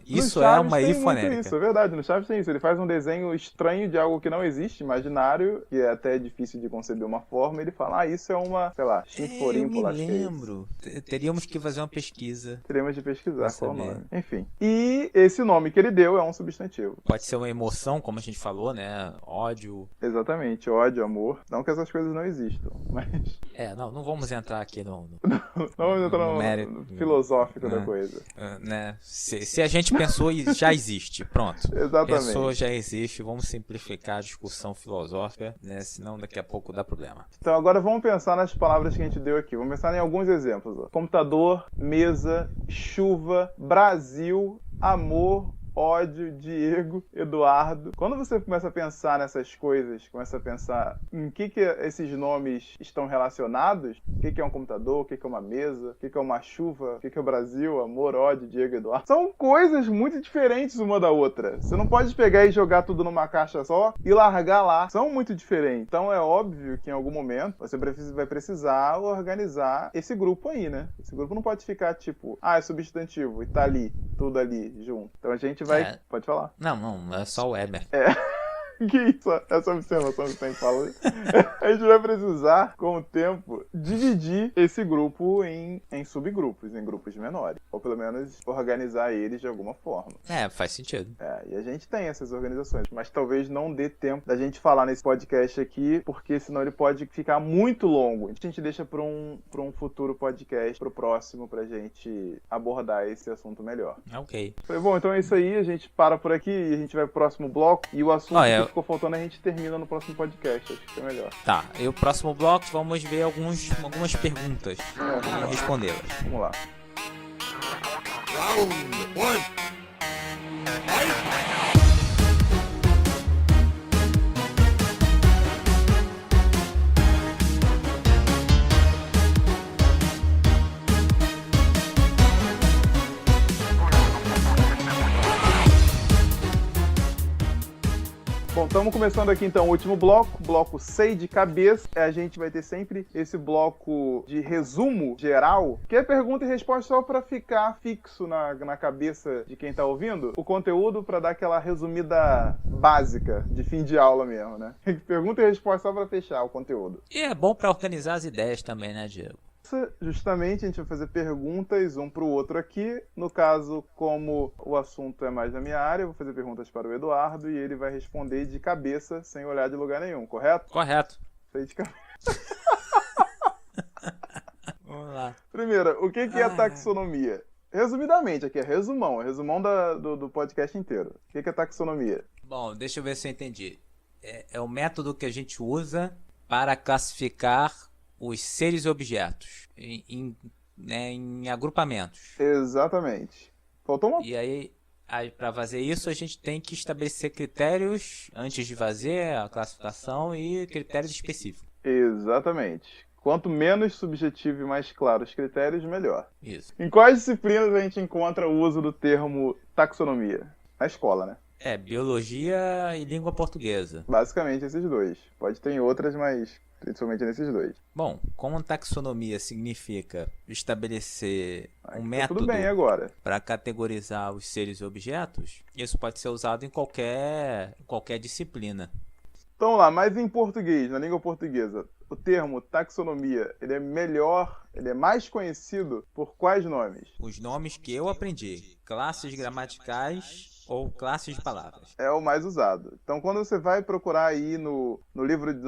Isso é uma ifonérica. Isso, é verdade. No Chaves tem isso. Ele faz um desenho estranho de algo que não existe, imaginário, que é até difícil de conceber uma forma, e ele fala, isso é uma, sei lá, chinforímpula. Eu me lembro. Teríamos que fazer uma pesquisa. Teríamos de pesquisar qual o nome. Enfim. E esse nome que ele deu é um substantivo. Pode ser uma emoção, como a gente falou, né? Ódio. Exatamente. Ódio, amor. Não que essas coisas não existam, mas... não vamos entrar aqui no não vamos entrar no mérito filosófico da coisa. Né? Se a gente pensou, já existe. Pronto. Exatamente. Pensou, já existe. Vamos simplificar a discussão filosófica, né? Senão daqui a pouco dá problema. Então agora vamos pensar nas palavras que a gente deu aqui. Vamos pensar em alguns exemplos. Ó. Computador, mesa, chuva, Brasil, amor, ódio, Diego, Eduardo. Quando você começa a pensar nessas coisas, começa a pensar em que esses nomes estão relacionados, o que é um computador, o que é uma mesa, o que é uma chuva, o que é o Brasil, amor, ódio, Diego, Eduardo. São coisas muito diferentes uma da outra. Você não pode pegar e jogar tudo numa caixa só e largar lá. São muito diferentes. Então é óbvio que em algum momento você vai precisar organizar esse grupo aí, né? Esse grupo não pode ficar tipo, é substantivo e tá ali, tudo ali junto. Então a gente vai... Pode falar. Não, é só o Weber. Que isso? Essa observação que você fala. A gente vai precisar, com o tempo, dividir esse grupo em subgrupos, em grupos menores. Ou pelo menos organizar eles de alguma forma. Faz sentido. E a gente tem essas organizações, mas talvez não dê tempo da gente falar nesse podcast aqui, porque senão ele pode ficar muito longo. A gente deixa para um futuro podcast, pro próximo, pra gente abordar esse assunto melhor. Ok. Bom, então é isso aí, a gente para por aqui e a gente vai pro próximo bloco, e o assunto que ficou faltando a gente termina no próximo podcast, acho que é melhor. Tá, e o próximo bloco vamos ver algumas perguntas e respondê-las. Vamos lá. Round one. Bom, estamos começando aqui então o último bloco Sei de Cabeça. A gente vai ter sempre esse bloco de resumo geral, que é pergunta e resposta só para ficar fixo na cabeça de quem tá ouvindo o conteúdo, para dar aquela resumida básica de fim de aula mesmo, né? Pergunta e resposta só para fechar o conteúdo. E é bom para organizar as ideias também, né, Diego? Justamente a gente vai fazer perguntas um para o outro aqui. No caso, como o assunto é mais da minha área, eu vou fazer perguntas para o Eduardo e ele vai responder de cabeça, sem olhar de lugar nenhum, correto? Correto. Sei de cabeça. Vamos lá. Primeiro, o que é taxonomia? Resumidamente, aqui é resumão do podcast inteiro. O que é taxonomia? Bom, deixa eu ver se eu entendi. É o método que a gente usa para classificar os seres e objetos em agrupamentos. Exatamente. Faltou uma... E aí, para fazer isso, a gente tem que estabelecer critérios antes de fazer a classificação e critérios específicos. Exatamente. Quanto menos subjetivo e mais claro os critérios, melhor. Isso. Em quais disciplinas a gente encontra o uso do termo taxonomia? Na escola, né? Biologia e língua portuguesa. Basicamente esses dois. Pode ter em outras, mas principalmente nesses dois. Bom, como taxonomia significa estabelecer um método Tudo bem agora. para categorizar os seres e objetos, isso pode ser usado em qualquer disciplina. Então vamos lá, mas em português, na língua portuguesa, o termo taxonomia, ele é melhor, ele é mais conhecido por quais nomes? Os nomes que eu aprendi, classes gramaticais ou classes de palavras. É o mais usado. Então, quando você vai procurar aí no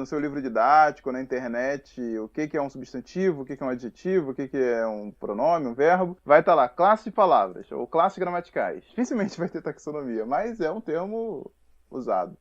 seu livro didático, na internet, o que é um substantivo, o que é um adjetivo, o que é um pronome, um verbo, vai estar lá, classe de palavras ou classes gramaticais. Dificilmente vai ter taxonomia, mas é um termo usado.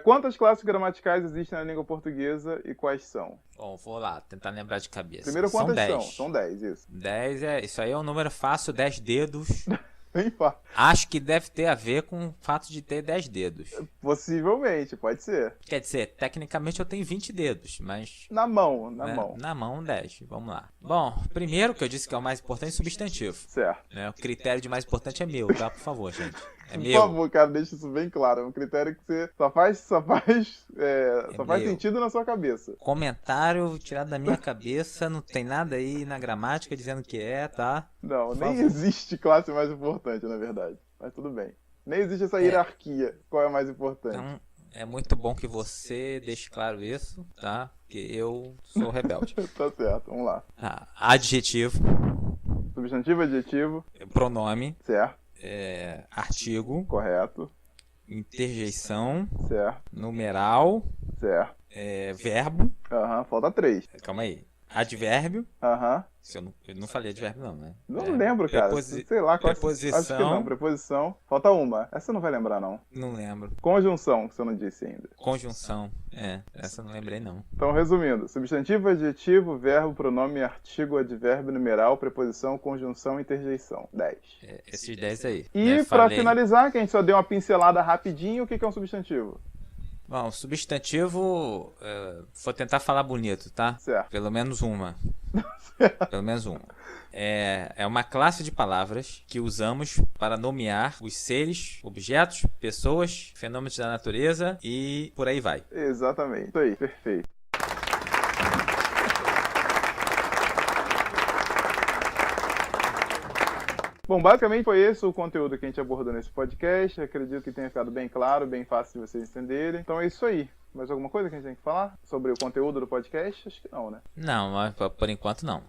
Quantas classes gramaticais existem na língua portuguesa e quais são? Bom, vou lá, tentar lembrar de cabeça. Primeiro, são quantas 10. são? São 10, isso. 10 isso aí é um número fácil, 10 dedos. Bem fácil. Acho que deve ter a ver com o fato de ter 10 dedos. Possivelmente, pode ser. Quer dizer, tecnicamente eu tenho 20 dedos, mas... Na mão. Na mão, 10. Vamos lá. Bom, primeiro que eu disse que é o mais importante, substantivo. Certo. O critério de mais importante é meu, tá? Por favor, gente. É Por meu. favor, cara, deixa isso bem claro. É um critério que você só faz meu. sentido na sua cabeça. Comentário tirado da minha cabeça, não tem nada aí na gramática dizendo que tá? Não, Por nem favor. existe classe mais importante, na verdade. Mas tudo bem. Nem existe essa hierarquia. Qual é a mais importante? Então, é muito bom que você deixe claro isso, tá? Porque eu sou rebelde. Tá certo, vamos lá. Adjetivo, Substantivo, adjetivo, pronome, certo, artigo, correto, interjeição, certo, numeral, certo. verbo. Aham, falta 3. Calma aí. Advérbio. Aham. Eu não falei advérbio, não, né? Não lembro, cara. Sei lá qual preposição. Acho que não. Preposição. Falta uma. Essa não vai lembrar, não. Não lembro. Conjunção, que você não disse ainda. Conjunção. Essa eu não lembrei, não. Então, resumindo. Substantivo, adjetivo, verbo, pronome, artigo, advérbio, numeral, preposição, conjunção, interjeição. 10. Esses 10 aí. E pra finalizar, que a gente só deu uma pincelada rapidinho, o que é um substantivo? Bom, substantivo, vou tentar falar bonito, tá? Certo. Pelo menos uma. Pelo menos uma. É uma classe de palavras que usamos para nomear os seres, objetos, pessoas, fenômenos da natureza e por aí vai. Exatamente. Isso aí, perfeito. Bom, basicamente foi esse o conteúdo que a gente abordou nesse podcast. Acredito que tenha ficado bem claro, bem fácil de vocês entenderem. Então é isso aí. Mais alguma coisa que a gente tem que falar sobre o conteúdo do podcast? Acho que não, né? Não, mas por enquanto não.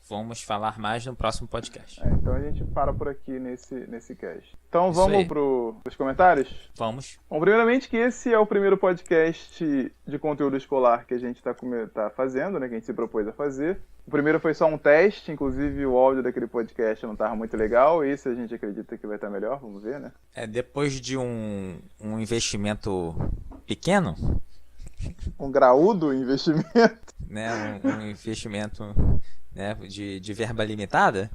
Vamos falar mais no próximo podcast. Então a gente para por aqui nesse cast. Então vamos pros comentários? Vamos. Bom, primeiramente que esse é o primeiro podcast de conteúdo escolar que a gente tá fazendo, né? Que a gente se propôs a fazer. O primeiro foi só um teste, inclusive o áudio daquele podcast não estava muito legal. Esse a gente acredita que vai estar melhor, vamos ver, né? Depois de um investimento pequeno, um graúdo investimento, né? Um investimento, né? de verba limitada.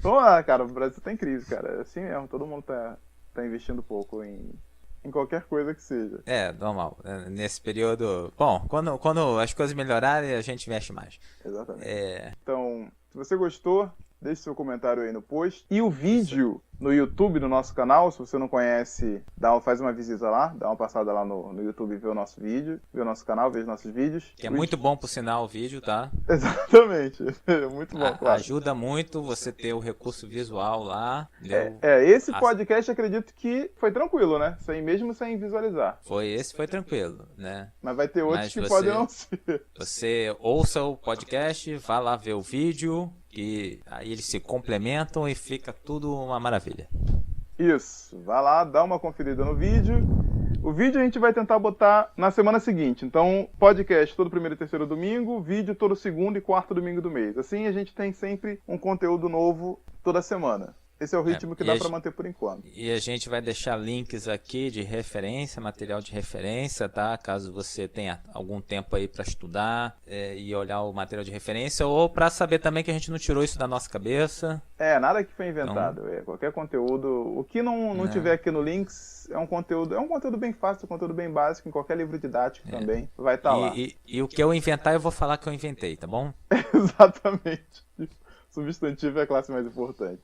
Vamos lá, cara, o Brasil tá em crise, cara. Assim mesmo, todo mundo tá investindo pouco em qualquer coisa que seja. Normal. Nesse período... Bom, quando as coisas melhorarem, a gente investe mais. Exatamente. Então, se você gostou, deixe seu comentário aí no post. E o vídeo no YouTube, no nosso canal, se você não conhece, faz uma visita lá, dá uma passada lá no YouTube e vê o nosso vídeo, vê o nosso canal, vê os nossos vídeos. Que é muito bom, por sinal, o vídeo, tá? Exatamente. É muito bom, claro. Ajuda muito você ter o recurso visual lá. Esse podcast, acredito que foi tranquilo, né? Mesmo sem visualizar. Esse foi tranquilo, né? Mas vai ter outros que podem não ser. Você ouça o podcast, vá lá ver o vídeo, e aí eles se complementam e fica tudo uma maravilha. Isso, vai lá, dá uma conferida no vídeo. O vídeo a gente vai tentar botar na semana seguinte. Então, podcast todo primeiro e terceiro domingo, vídeo todo segundo e quarto domingo do mês. Assim a gente tem sempre um conteúdo novo toda semana. esse é o ritmo que E dá a pra gen- manter por enquanto. E a gente vai deixar links aqui de referência, material de referência, tá? Caso você tenha algum tempo aí para estudar e olhar o material de referência, ou para saber também que a gente não tirou isso da nossa cabeça. Nada que foi inventado. Qualquer conteúdo. O que não tiver aqui no Links é um conteúdo bem fácil, um conteúdo bem básico, em qualquer livro didático também. Vai estar lá. E o que eu inventar, eu vou falar que eu inventei, tá bom? Exatamente. Substantivo é a classe mais importante.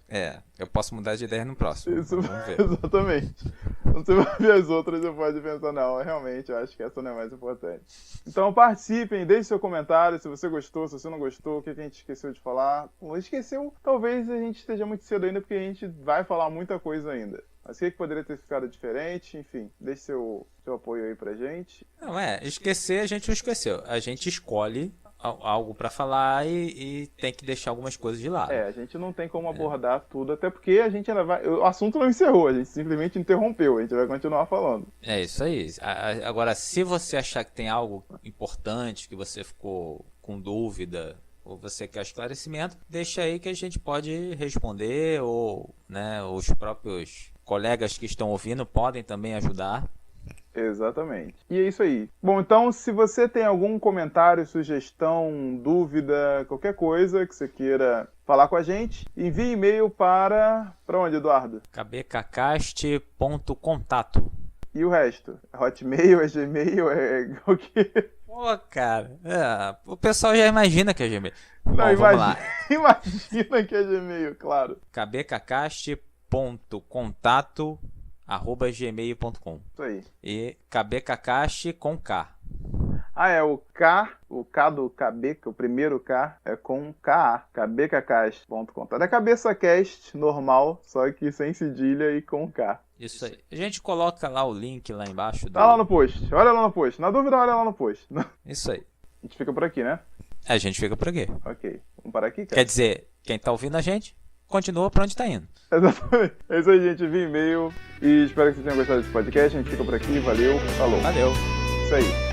Eu posso mudar de ideia no próximo. Isso, Vamos ver. exatamente. Quando você vai ver as outras, você pode pensar, não, realmente, eu acho que essa não é mais importante. Então participem, deixe seu comentário, se você gostou, se você não gostou, o que a gente esqueceu de falar. Ou esqueceu, talvez a gente esteja muito cedo ainda, porque a gente vai falar muita coisa ainda. Mas o que poderia ter ficado diferente? Enfim, deixe seu apoio aí pra gente. Não, esquecer a gente não esqueceu. A gente escolhe algo pra falar e tem que deixar algumas coisas de lado. A gente não tem como abordar tudo, até porque a gente ainda vai... O assunto não encerrou, a gente simplesmente interrompeu, a gente vai continuar falando. É isso aí. Agora, se você achar que tem algo importante, que você ficou com dúvida, ou você quer esclarecimento, deixa aí que a gente pode responder, ou os próprios colegas que estão ouvindo podem também ajudar. Exatamente. E é isso aí. Bom, então, se você tem algum comentário, sugestão, dúvida, qualquer coisa que você queira falar com a gente, envie e-mail para onde, Eduardo? kbkcast.contato. E o resto? É Hotmail, é Gmail, é o quê? Pô, cara, o pessoal já imagina que é Gmail. Não, Bom, vamos lá. Imagina que é Gmail, claro. kbkcast.contato@gmail.com. Isso aí. E kbkcast com K. O K do KB, que é o primeiro K, é com KA, kbkcast.contato. É CabeçaCast normal, só que sem cedilha e com K. Isso aí. A gente coloca lá o link lá embaixo. Tá lá no post, olha lá no post. Na dúvida, olha lá no post. Isso aí. A gente fica por aqui, né? A gente fica por aqui. Ok. Vamos parar aqui, cara? Quer dizer, quem tá ouvindo a gente, continua pra onde tá indo. Exatamente. É isso aí, gente. Envie e-mail. E espero que vocês tenham gostado desse podcast. A gente fica por aqui. Valeu. Falou. Valeu. Isso aí.